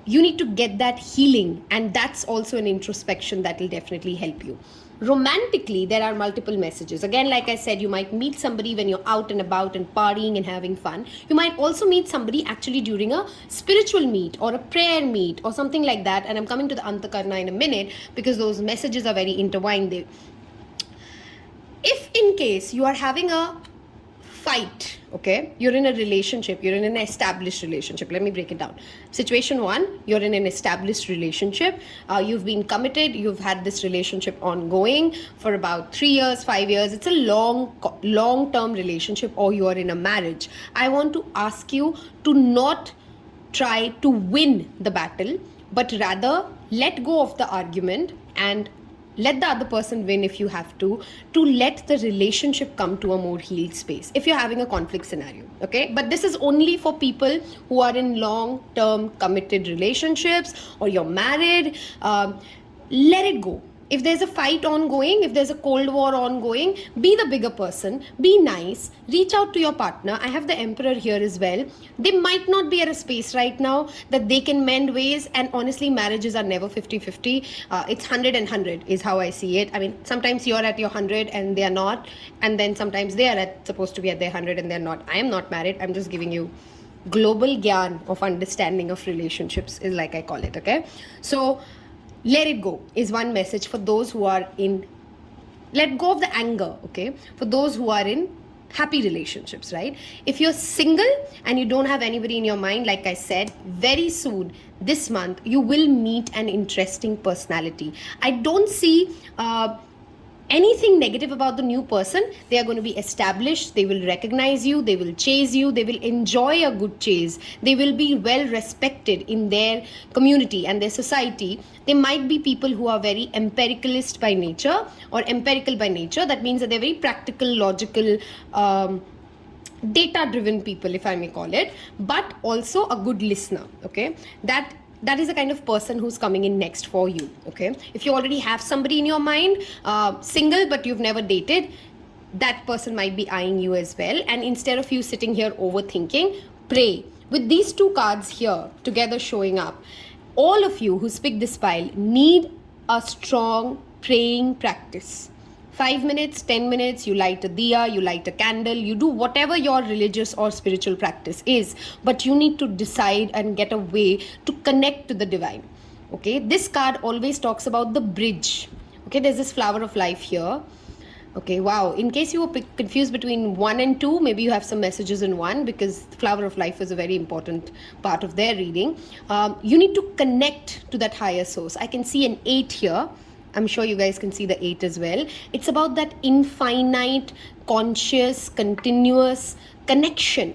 S1: you need to get that healing, and that's also an introspection that will definitely help you. Romantically, there are multiple messages. Again, like I said, you might meet somebody when you're out and about and partying and having fun. You might also meet somebody actually during a spiritual meet or a prayer meet or something like that. And I'm coming to the Antakarna in a minute, because those messages are very intertwined there. If in case you are having a fight, okay, you're in a relationship, you're in an established relationship. Let me break it down. Situation 1, you're in an established relationship. You've been committed. You've had this relationship ongoing for about 3 years, 5 years. It's a long-term relationship, or you are in a marriage. I want to ask you to not try to win the battle, but rather let go of the argument and let the other person win if you have to let the relationship come to a more healed space if you're having a conflict scenario. Okay, but this is only for people who are in long-term committed relationships, or you're married. Let it go. If there's a fight ongoing, if there's a cold war ongoing, be the bigger person, be nice, reach out to your partner. I have the Emperor here as well. They might not be at a space right now that they can mend ways, and honestly, marriages are never 50-50. It's 100 and 100 is how I see it. I mean, sometimes you're at your 100 and they're not, and then sometimes they are supposed to be at their 100 and they're not. I am not married. I'm just giving you global gyan of understanding of relationships, is like I call it, okay? So, let it go is one message for those who are in, let go of the anger, okay? For those who are in happy relationships, right? If you're single and you don't have anybody in your mind, like I said, very soon, this month, you will meet an interesting personality. I don't see anything negative about the new person, they are going to be established, they will recognize you, they will chase you, they will enjoy a good chase, they will be well respected in their community and their society. They might be people who are very empiricalist by nature or empirical by nature. That means that they're very practical, logical, data driven people, if I may call it, but also a good listener. Okay, that is the kind of person who's coming in next for you. Okay, if you already have somebody in your mind, single but you've never dated, that person might be eyeing you as well. And instead of you sitting here overthinking, pray. With these two cards here together showing up, all of you who pick this pile need a strong praying practice. 5 minutes, 10 minutes, you light a diya, you light a candle, you do whatever your religious or spiritual practice is, but you need to decide and get a way to connect to the divine. Okay, this card always talks about the bridge. Okay, there's this flower of life here. Okay, wow. In case you were confused between 1 and 2, maybe you have some messages in 1, because flower of life is a very important part of their reading. You need to connect to that higher source. I can see an 8 here. I'm sure you guys can see the 8 as well. It's about that infinite, conscious, continuous connection,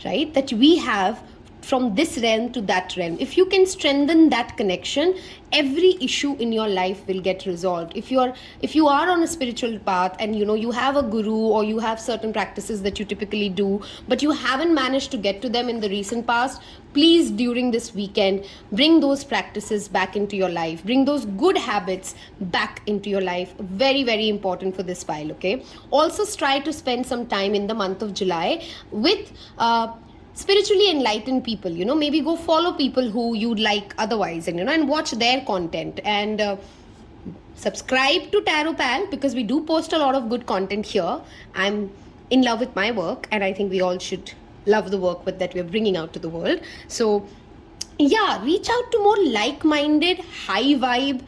S1: right? That we have from this realm to that realm. If you can strengthen that connection, every issue in your life will get resolved. If you are on a spiritual path and you have a guru or you have certain practices that you typically do, but you haven't managed to get to them in the recent past, please, during this weekend, bring those practices back into your life. Bring those good habits back into your life. Very, very important for this pile, okay? Also, try to spend some time in the month of July with spiritually enlightened people. Maybe go follow people who you'd like otherwise, and watch their content, and subscribe to Tarot Pal, because we do post a lot of good content here. I'm in love with my work, and I think we all should love the work that we're bringing out to the world. So yeah, reach out to more like-minded, high vibe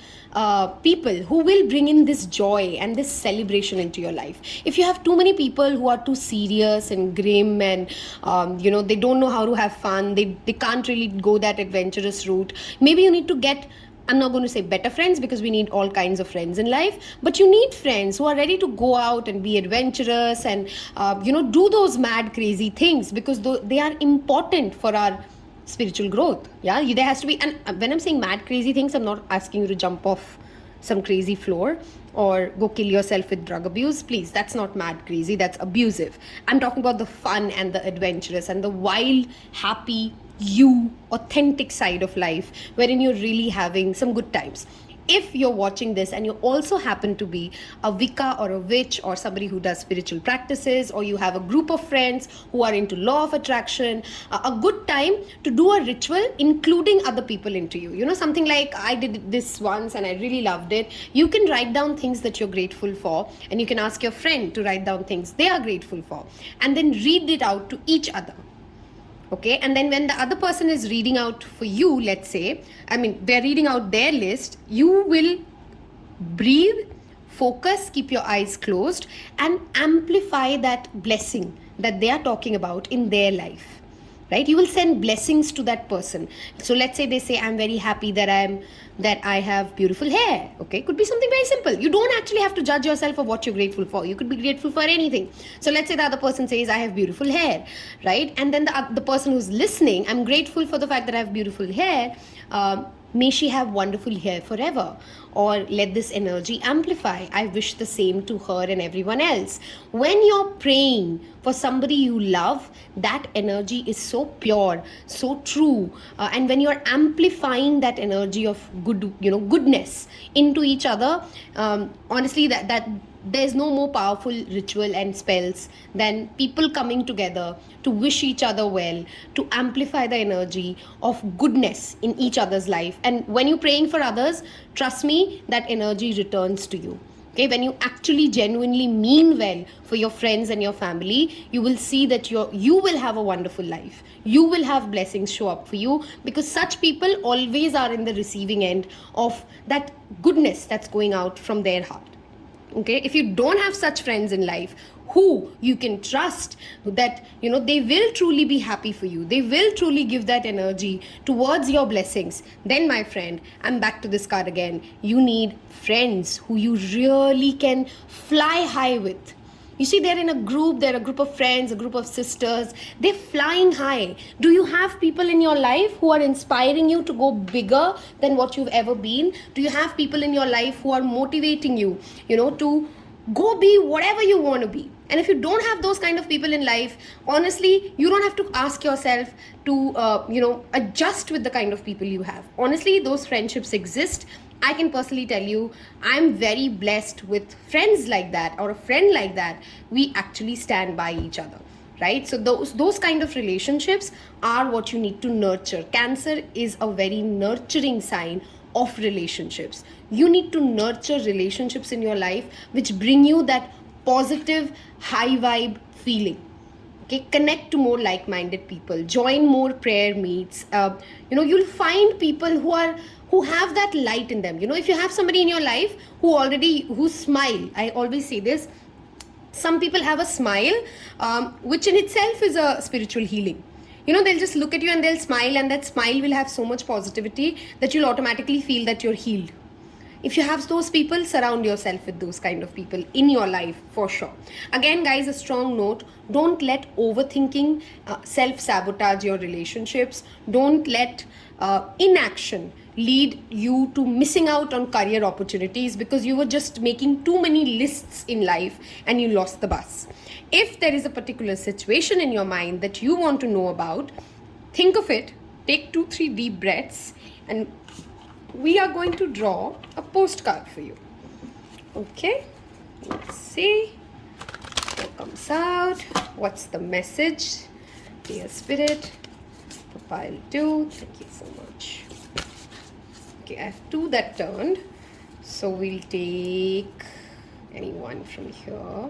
S1: people who will bring in this joy and this celebration into your life. If you have too many people who are too serious and grim and they don't know how to have fun, they can't really go that adventurous route, maybe you need to get, I'm not going to say better friends, because we need all kinds of friends in life, but you need friends who are ready to go out and be adventurous and do those mad crazy things, because they are important for our spiritual growth. Yeah, there has to be, and when I'm saying mad crazy things, I'm not asking you to jump off some crazy floor or go kill yourself with drug abuse. Please, that's not mad crazy, that's abusive. I'm talking about the fun and the adventurous and the wild, happy, authentic side of life, wherein you're really having some good times. If you're watching this and you also happen to be a Wicca or a witch or somebody who does spiritual practices, or you have a group of friends who are into law of attraction, a good time to do a ritual including other people into you. Something like I did this once and I really loved it. You can write down things that you're grateful for, and you can ask your friend to write down things they are grateful for, and then read it out to each other. Okay, and then when the other person is reading out for you, let's say, they're reading out their list, you will breathe, focus, keep your eyes closed, and amplify that blessing that they are talking about in their life, right? You will send blessings to that person. So let's say they say, I'm very happy that I have beautiful hair. Okay, could be something very simple. You don't actually have to judge yourself of what you're grateful for. You could be grateful for anything. So let's say the other person says, I have beautiful hair, right? And then the person who's listening, I'm grateful for the fact that I have beautiful hair. May she have wonderful hair forever. Or let this energy amplify. I wish the same to her and everyone else. When you're praying for somebody you love, that energy is so pure, so true. And when you're amplifying that energy of goodness into each other, honestly, that there's no more powerful ritual and spells than people coming together to wish each other well, to amplify the energy of goodness in each other's life. And when you're praying for others, trust me, that energy returns to you. Okay, when you actually genuinely mean well for your friends and your family, you will see that you will have a wonderful life. You will have blessings show up for you, because such people always are in the receiving end of that goodness that's going out from their heart. Okay, if you don't have such friends in life who you can trust, that they will truly be happy for you, they will truly give that energy towards your blessings, then my friend, I'm back to this card again, you need friends who you really can fly high with. You see, they're in a group, they're a group of friends, a group of sisters, they're flying high. Do you have people in your life who are inspiring you to go bigger than what you've ever been? Do you have people in your life who are motivating you, to go be whatever you want to be? And if you don't have those kind of people in life, honestly, you don't have to ask yourself to, adjust with the kind of people you have. Honestly, those friendships exist. I can personally tell you, I'm very blessed with friends like that, or a friend like that. We actually stand by each other, right? So those kind of relationships are what you need to nurture. Cancer is a very nurturing sign of relationships. You need to nurture relationships in your life which bring you that positive, high vibe feeling. Okay, connect to more like-minded people, join more prayer meets. You'll find people who have that light in them. If you have somebody in your life who smile, I always say this, some people have a smile, which in itself is a spiritual healing. They'll just look at you and they'll smile, and that smile will have so much positivity that you'll automatically feel that you're healed. If you have those people, surround yourself with those kind of people in your life for sure. Again, guys, a strong note, don't let overthinking self-sabotage your relationships. Don't let inaction lead you to missing out on career opportunities because you were just making too many lists in life and you lost the bus. If there is a particular situation in your mind that you want to know about, think of it, take 2-3 deep breaths, and we are going to draw a postcard for you. Okay, let's see what comes out. What's the message? Dear Spirit, for pile 2, thank you so much. Okay, I have 2 that turned, so we'll take any one from here.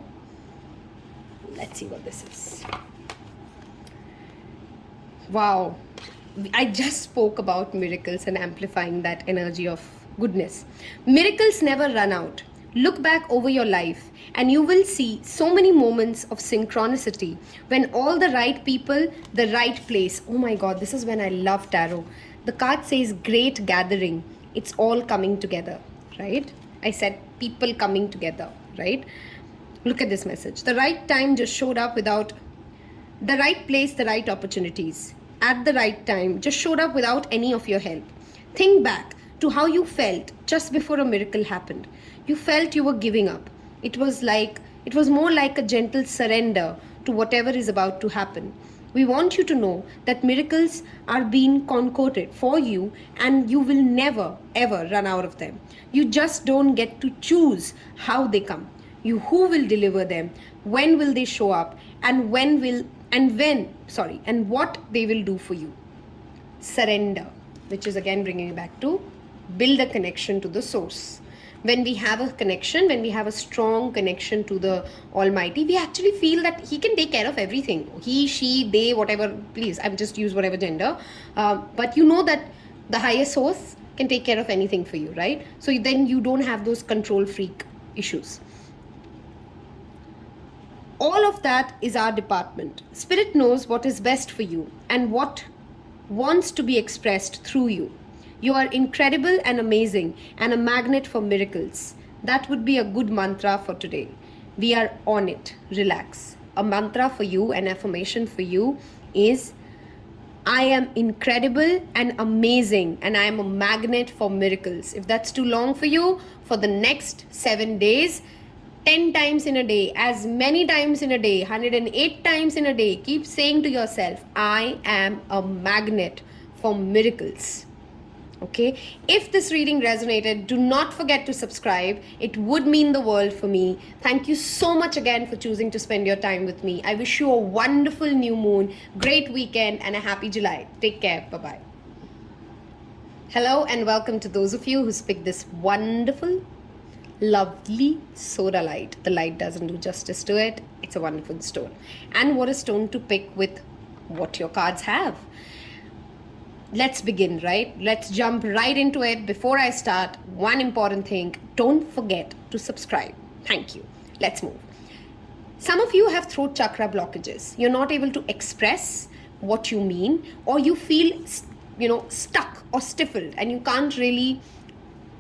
S1: Let's see what this is. Wow. I just spoke about miracles and amplifying that energy of goodness. Miracles never run out. Look back over your life and you will see so many moments of synchronicity when all the right people, the right place. Oh my God, this is when I love tarot. The card says great gathering. It's all coming together, right? I said people coming together, right? Look at this message. The right time just showed up without the right place, the right opportunities. At the right time, just showed up without any of your help. Think back to how you felt just before a miracle happened. You felt you were giving up. It was more like a gentle surrender to whatever is about to happen. We want you to know that miracles are being concocted for you and you will never ever run out of them. You just don't get to choose how they come. Who will deliver them, when will they show up, and what they will do for you. Surrender, which is again bringing you back to build a connection to the source. When we have a connection, when we have a strong connection to the Almighty, we actually feel that He can take care of everything. He, she, they, whatever, please, I've just used whatever gender. But you know that the higher source can take care of anything for you, right? So then you don't have those control freak issues. All of that is our department. Spirit knows what is best for you and what wants to be expressed through you. You are incredible and amazing and a magnet for miracles. That would be a good mantra for today. We are on it. Relax. A mantra for you, an affirmation for you is, I am incredible and amazing and I am a magnet for miracles. If that's too long for you, for the next 7 days, 10 times in a day, as many times in a day, 108 times in a day, keep saying to yourself, I am a magnet for miracles. Okay, if this reading resonated, do not forget to subscribe. It would mean the world for me. Thank you so much again for choosing to spend your time with me. I wish you a wonderful new moon, great weekend, and a happy July. Take care. Bye-bye. Hello and welcome to those of you who picked this wonderful, lovely Sodalite. The light doesn't do justice to it. It's a wonderful stone. And what a stone to pick with what your cards have. Let's begin, right? Let's jump right into it. Before I start, one important thing, don't forget to subscribe. Thank you. Let's move. Some of you have throat chakra blockages. You're not able to express what you mean, or you feel, stuck or stifled, and you can't really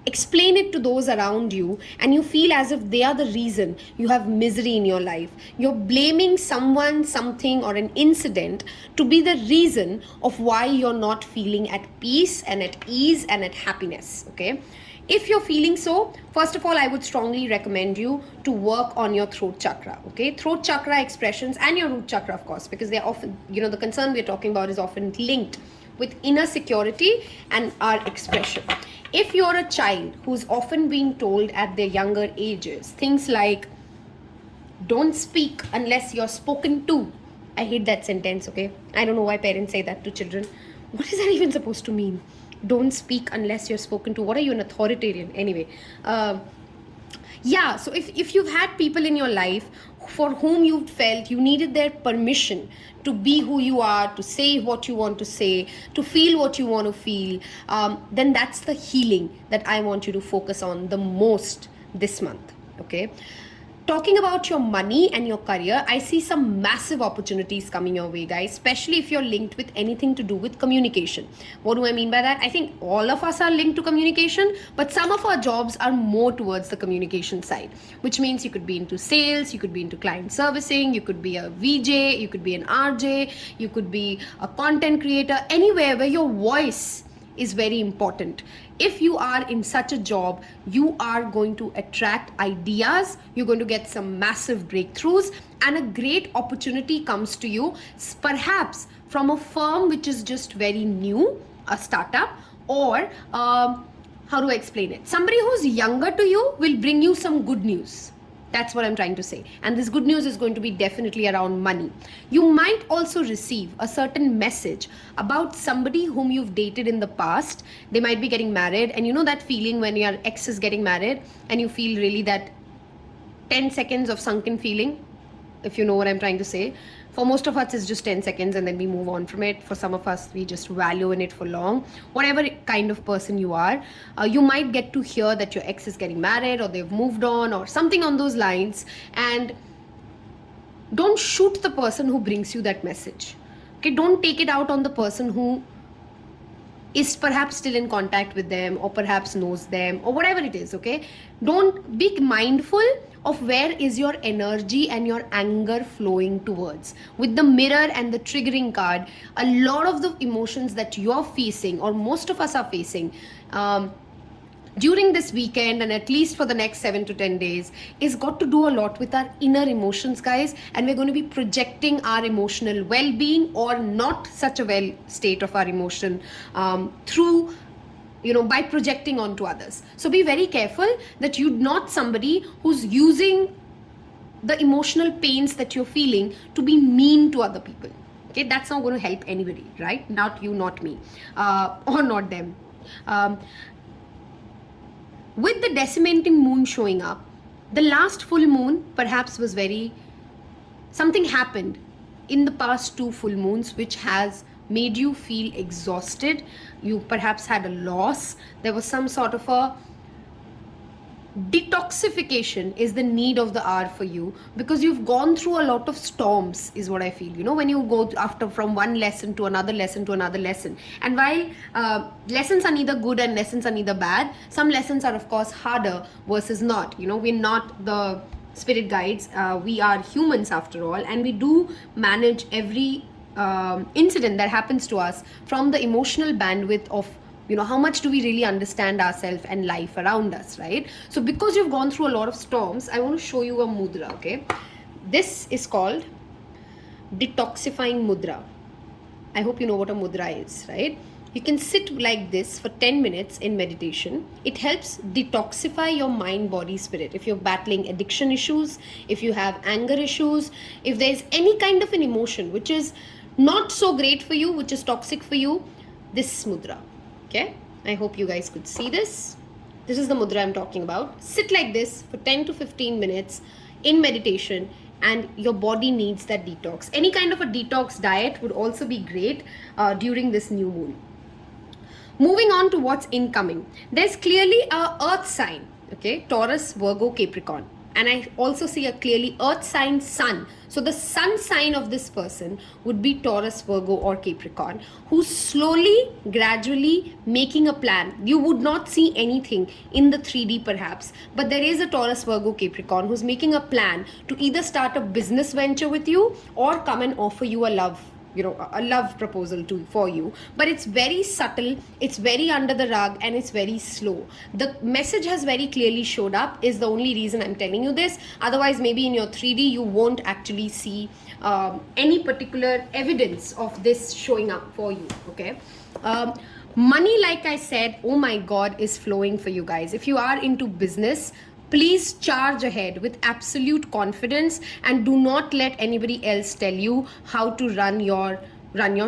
S1: explain it to those around you, and you feel as if they are the reason you have misery in your life. You're blaming someone, something, or an incident to be the reason of why you're not feeling at peace and at ease and at happiness. Okay, if you're feeling so, first of all, I would strongly recommend you to work on your throat chakra. Okay, throat chakra expressions and your root chakra, of course, because they're often, the concern we're talking about is often linked with inner security and our expression. If you're a child who's often being told at their younger ages things like, don't speak unless you're spoken to. I hate that sentence, okay? I don't know why parents say that to children. What is that even supposed to mean? Don't speak unless you're spoken to. What are you, an authoritarian? Anyway, so if you've had people in your life for whom you felt you needed their permission to be who you are, to say what you want to say, to feel what you want to feel, then that's the healing that I want you to focus on the most this month. Okay, talking about your money and your career, I see some massive opportunities coming your way, guys, especially if you're linked with anything to do with communication. What do I mean by that? I think all of us are linked to communication, but some of our jobs are more towards the communication side, which means you could be into sales, you could be into client servicing, you could be a VJ, you could be an RJ, you could be a content creator, anywhere where your voice is very important. If you are in such a job, you are going to attract ideas, you're going to get some massive breakthroughs, and a great opportunity comes to you, perhaps from a firm which is just very new, a startup, or how do I explain it? Somebody who's younger to you will bring you some good news. That's what I'm trying to say. And this good news is going to be definitely around money. You might also receive a certain message about somebody whom you've dated in the past. They might be getting married, and you know that feeling when your ex is getting married and you feel really that 10 seconds of sunken feeling, if you know what I'm trying to say. For most of us, it's just 10 seconds and then we move on from it. For some of us, we just wallow in it for long. Whatever kind of person you are, you might get to hear that your ex is getting married, or they've moved on, or something on those lines. And don't shoot the person who brings you that message. Okay, don't take it out on the person who is perhaps still in contact with them, or perhaps knows them, or whatever it is. Okay, don't be mindful of where is your energy and your anger flowing towards. With the mirror and the triggering card, a lot of the emotions that you're facing, or most of us are facing, during this weekend, and at least for the next 7 to 10 days, is got to do a lot with our inner emotions, guys. And we're going to be projecting our emotional well-being, or not such a well state of our emotion, through by projecting onto others. So be very careful that you're not somebody who's using the emotional pains that you're feeling to be mean to other people. Okay, that's not going to help anybody, right? Not you, not me, or not them. With the decimating moon showing up, the last full moon perhaps was something happened in the past 2 full moons which has made you feel exhausted. You perhaps had a loss. There was some sort of a detoxification is the need of the hour for you, because you've gone through a lot of storms, is what I feel. When you go from one lesson to another lesson to another lesson, and while lessons are neither good and lessons are neither bad, some lessons are of course harder versus not. We're not the spirit guides, we are humans after all, and we do manage every incident that happens to us from the emotional bandwidth of how much do we really understand ourselves and life around us, right? So because you've gone through a lot of storms, I want to show you a mudra. Okay, this is called detoxifying mudra. I hope you know what a mudra is, right? You can sit like this for 10 minutes in meditation. It helps detoxify your mind, body, spirit. If you're battling addiction issues, if you have anger issues, if there's any kind of an emotion which is not so great for you, which is toxic for you, this mudra. Okay, I hope you guys could see this. This is the mudra I'm talking about. Sit like this for 10 to 15 minutes in meditation, and your body needs that detox. Any kind of a detox diet would also be great during this new moon. Moving on to what's incoming. There's clearly a earth sign, okay? Taurus, Virgo, Capricorn. and I also see a clearly earth sign sun. So the sun sign of this person would be Taurus, Virgo, or Capricorn, who's slowly, gradually making a plan. You would not see anything in the 3D perhaps, but there is a Taurus, Virgo, Capricorn who's making a plan to either start a business venture with you or come and offer you a love proposal for you. But it's very subtle, it's very under the rug, and it's very slow. The message has very clearly showed up is the only reason I'm telling you this. Otherwise, maybe in your 3D you won't actually see any particular evidence of this showing up for you. Okay. Money, like I said, oh my god, is flowing for you guys. If you are into business, please charge ahead with absolute confidence and do not let anybody else tell you how to run your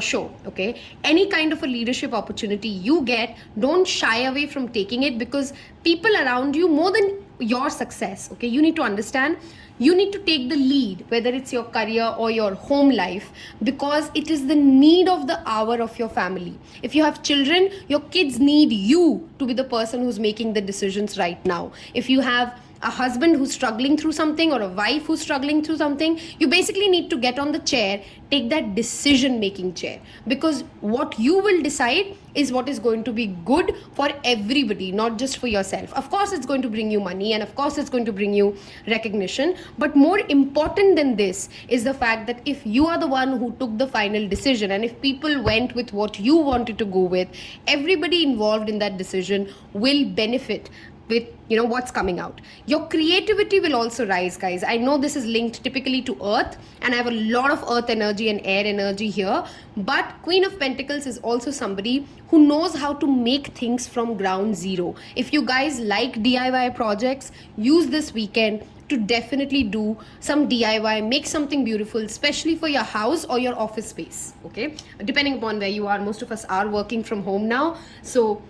S1: show. Okay, any kind of a leadership opportunity you get, don't shy away from taking it, because people around you, more than your success, okay, you need to understand, you need to take the lead, whether it's your career or your home life, because it is the need of the hour of your family. If you have children, your kids need you to be the person who's making the decisions right now. If you have a husband who's struggling through something or a wife who's struggling through something, you basically need to get on the chair, take that decision making chair, because what you will decide is what is going to be good for everybody, not just for yourself. Of course it's going to bring you money, and of course it's going to bring you recognition, but more important than this is the fact that if you are the one who took the final decision, and if people went with what you wanted to go with, everybody involved in that decision will benefit with what's coming out. Your creativity will also rise, guys. I know this is linked typically to earth, and I have a lot of earth energy and air energy here, but Queen of Pentacles is also somebody who knows how to make things from ground zero. If you guys like DIY projects, use this weekend to definitely do some DIY, make something beautiful, especially for your house or your office space. Okay, depending upon where you are, most of us are working from home now, so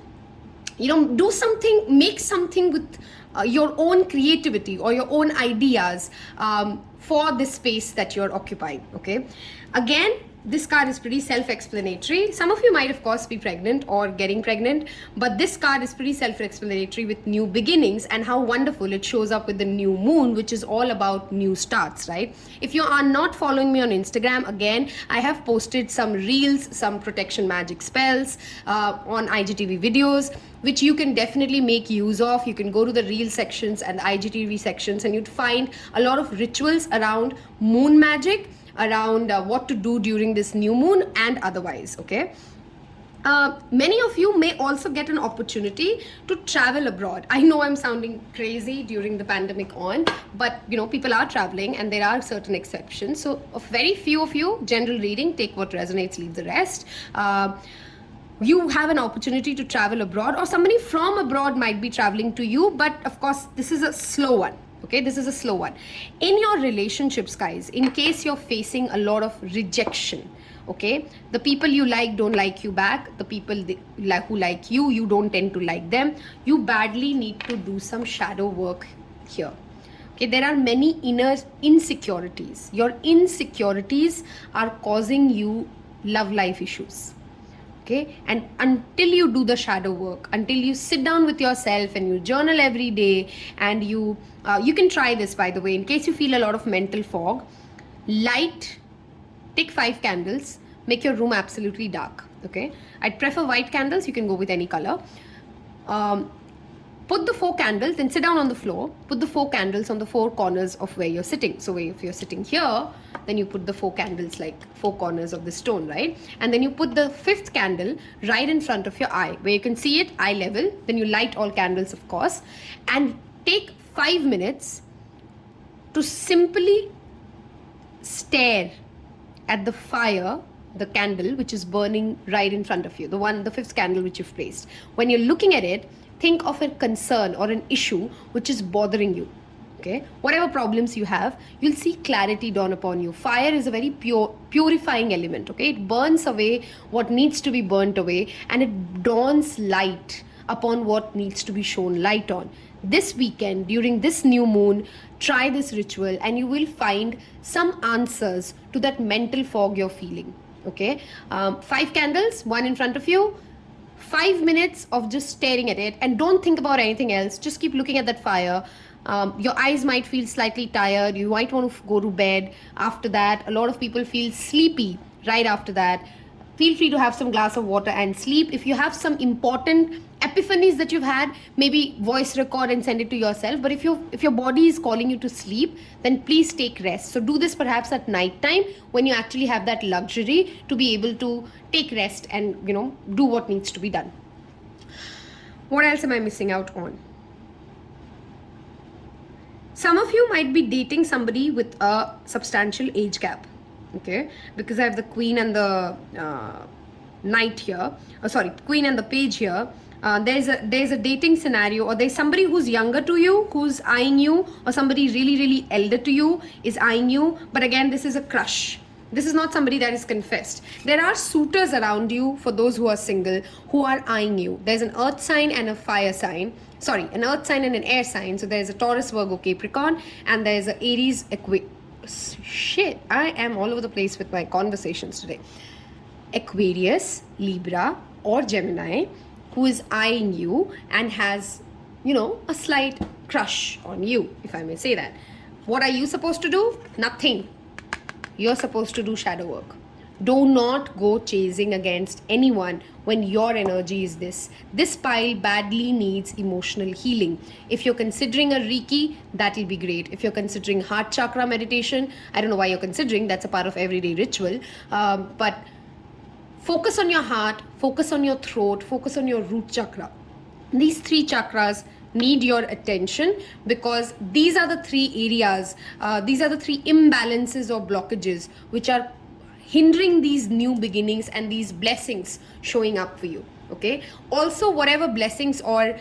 S1: do something, make something with your own creativity or your own ideas for this space that you're occupying. Okay, again, this card is pretty self-explanatory. Some of you might, of course, be pregnant or getting pregnant, but this card is pretty self-explanatory with new beginnings and how wonderful it shows up with the new moon, which is all about new starts, right? If you are not following me on Instagram, again, I have posted some reels, some protection magic spells on IGTV videos, which you can definitely make use of. You can go to the reel sections and the IGTV sections, and you'd find a lot of rituals around moon magic, around what to do during this new moon and otherwise. Okay, many of you may also get an opportunity to travel abroad. I know I'm sounding crazy during the pandemic but people are traveling, and there are certain exceptions. So a very few of you, general reading, take what resonates, leave the rest. You have an opportunity to travel abroad, or somebody from abroad might be traveling to you, but of course this is a slow one. Okay, this is a slow one. In your relationships, guys, in case you're facing a lot of rejection, okay, the people you like don't like you back, the people who like you, you don't tend to like them, you badly need to do some shadow work here. Okay, there are many inner insecurities. Your insecurities are causing you love life issues. Okay, and until you do the shadow work, until you sit down with yourself and you journal every day, and you can try this, by the way, in case you feel a lot of mental fog, take 5 candles, make your room absolutely dark. Okay, I'd prefer white candles, you can go with any color. Put the 4 candles, then sit down on the floor, put the 4 candles on the 4 corners of where you're sitting. So if you're sitting here, then you put the 4 candles like 4 corners of the stone, right? And then you put the 5th candle right in front of your eye, where you can see it, eye level. Then you light all candles, of course, and take 5 minutes to simply stare at the fire, the candle which is burning right in front of you, the 5th candle which you've placed. When you're looking at it, think of a concern or an issue which is bothering you. Okay, whatever problems you have, you'll see clarity dawn upon you. Fire is a very purifying element. Okay, it burns away what needs to be burnt away, and it dawns light upon what needs to be shown light on. This weekend, during this new moon, try this ritual and you will find some answers to that mental fog you're feeling. Okay, 5 candles, 1 in front of you, 5 minutes of just staring at it, and don't think about anything else. Just keep looking at that fire. Your eyes might feel slightly tired. You might want to go to bed. After that, a lot of people feel sleepy right after that. Feel free to have some glass of water and sleep. If you have some important epiphanies that you've had, maybe voice record and send it to yourself. But if your body is calling you to sleep, then please take rest. So do this perhaps at night time, when you actually have that luxury to be able to take rest and do what needs to be done. What else am I missing out on? Some of you might be dating somebody with a substantial age gap. Okay, because I have the Queen and the Knight here. Queen and the Page here. There's a dating scenario, or there's somebody who's younger to you who's eyeing you, or somebody really, really elder to you is eyeing you. But again, this is a crush. This is not somebody that is confessed. There are suitors around you, for those who are single, who are eyeing you. There's an earth sign and a fire sign. Sorry, an earth sign and an air sign. So there's a Taurus, Virgo, Capricorn, and there's a Aries, Shit, I am all over the place with my conversations today. Aquarius, Libra, or Gemini, who is eyeing you and has, a slight crush on you, if I may say that. What are you supposed to do? Nothing. You're supposed to do shadow work. Do not go chasing against anyone when your energy is this. This pile badly needs emotional healing. If you're considering a Reiki, that'll be great. If you're considering heart chakra meditation, I don't know why you're considering, that's a part of everyday ritual. But focus on your heart, focus on your throat, focus on your root chakra. These 3 chakras need your attention, because these are the 3 areas, these are the 3 imbalances or blockages which are hindering these new beginnings and these blessings showing up for you. Okay, also whatever blessings or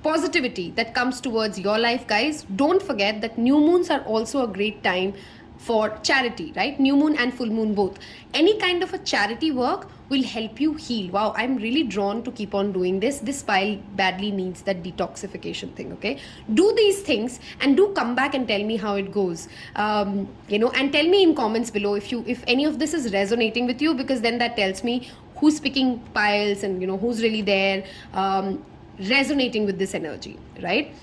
S1: positivity that comes towards your life, guys, don't forget that new moons are also a great time for charity, right? New moon and full moon both. Any kind of a charity work will help you heal. Wow, I'm really drawn to keep on doing this. This pile badly needs that detoxification thing, okay? Do these things and do come back and tell me how it goes. And tell me in comments below if any of this is resonating with you, because then that tells me who's picking piles and who's really there resonating with this energy, right?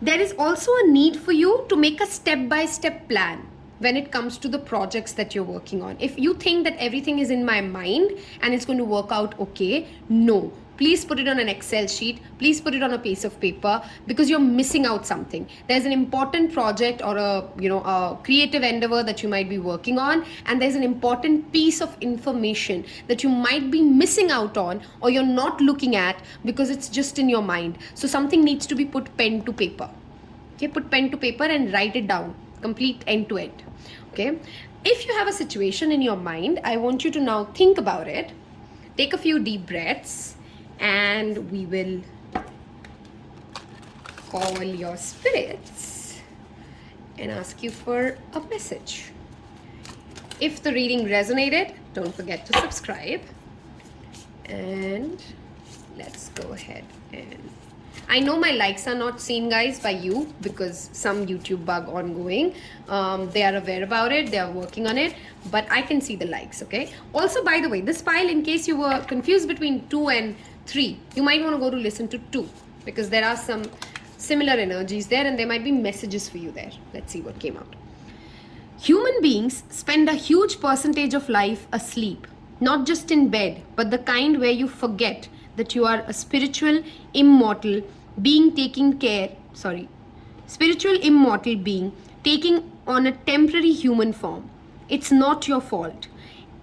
S1: There is also a need for you to make a step-by-step plan when it comes to the projects that you're working on. If you think that everything is in my mind and it's going to work out okay, no. Please put it on an Excel sheet. Please put it on a piece of paper, because you're missing out something. There's an important project or a creative endeavor that you might be working on, and there's an important piece of information that you might be missing out on, or you're not looking at because it's just in your mind. So something needs to be put pen to paper. Okay, put pen to paper and write it down, complete end to end. Okay, if you have a situation in your mind, I want you to now think about it. Take a few deep breaths, and we will call your spirits and ask you for a message. If the reading resonated, don't forget to subscribe. And let's go ahead and... I know my likes are not seen, guys, by you, because some YouTube bug ongoing. They are aware about it. They are working on it. But I can see the likes, okay? Also, by the way, this pile, in case you were confused between 2 and 3, you might want to go to listen to 2, because there are some similar energies there and there might be messages for you there. Let's see what came out. Human beings spend a huge percentage of life asleep, not just in bed, but the kind where you forget that you are a spiritual, immortal being spiritual, immortal being taking on a temporary human form. It's not your fault.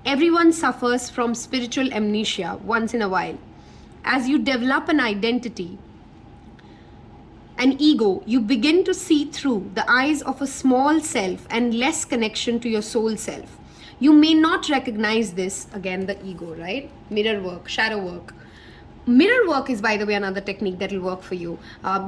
S1: Everyone suffers from spiritual amnesia once in a while. As you develop an identity, an ego, you begin to see through the eyes of a small self and less connection to your soul self. You may not recognize this, again, the ego, right? Mirror work, shadow work. Mirror work is, by the way, another technique that will work for you.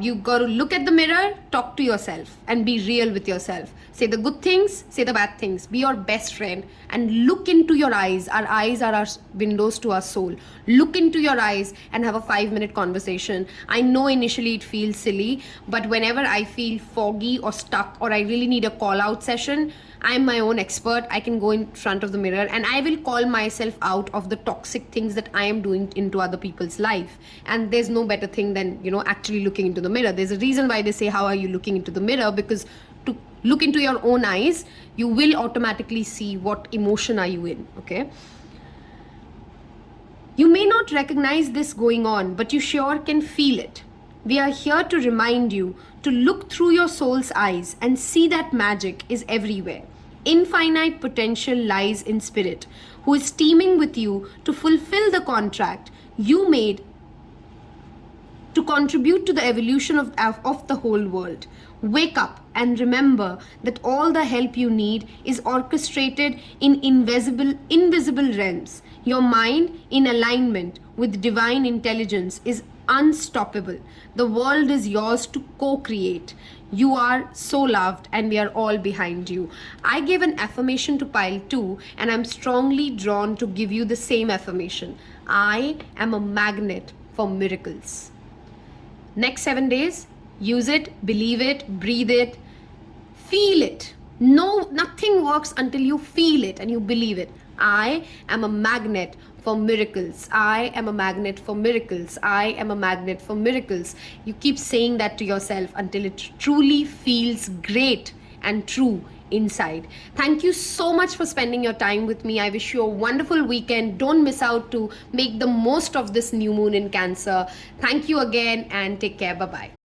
S1: You got to look at the mirror, talk to yourself, and be real with yourself. Say the good things, say the bad things. Be your best friend and look into your eyes. Our eyes are our windows to our soul. Look into your eyes and have a 5-minute conversation. I know initially it feels silly, but whenever I feel foggy or stuck, or I really need a call-out session, I'm my own expert. I can go in front of the mirror and I will call myself out of the toxic things that I am doing into other people's lives. life. And there's no better thing than, actually looking into the mirror. There's a reason why they say, how are you looking into the mirror? Because to look into your own eyes, you will automatically see what emotion are you in, okay? You may not recognize this going on, but you sure can feel it. We are here to remind you to look through your soul's eyes and see that magic is everywhere. Infinite potential lies in spirit, who is teaming with you to fulfill the contract you made to contribute to the evolution of the whole world. Wake up and remember that all the help you need is orchestrated in invisible realms. Your mind, in alignment with divine intelligence, is unstoppable. The world is yours to co-create. You are so loved and we are all behind you. I gave an affirmation to pile 2 and I'm strongly drawn to give you the same affirmation. I am a magnet for miracles. Next 7 days, use it, believe it, breathe it, feel it. No, nothing works until you feel it and you believe it. I am a magnet for miracles. I am a magnet for miracles. I am a magnet for miracles. You keep saying that to yourself until it truly feels great and true inside. Thank you so much for spending your time with me. I wish you a wonderful weekend. Don't miss out to make the most of this new moon in Cancer. Thank you again and take care. Bye-bye.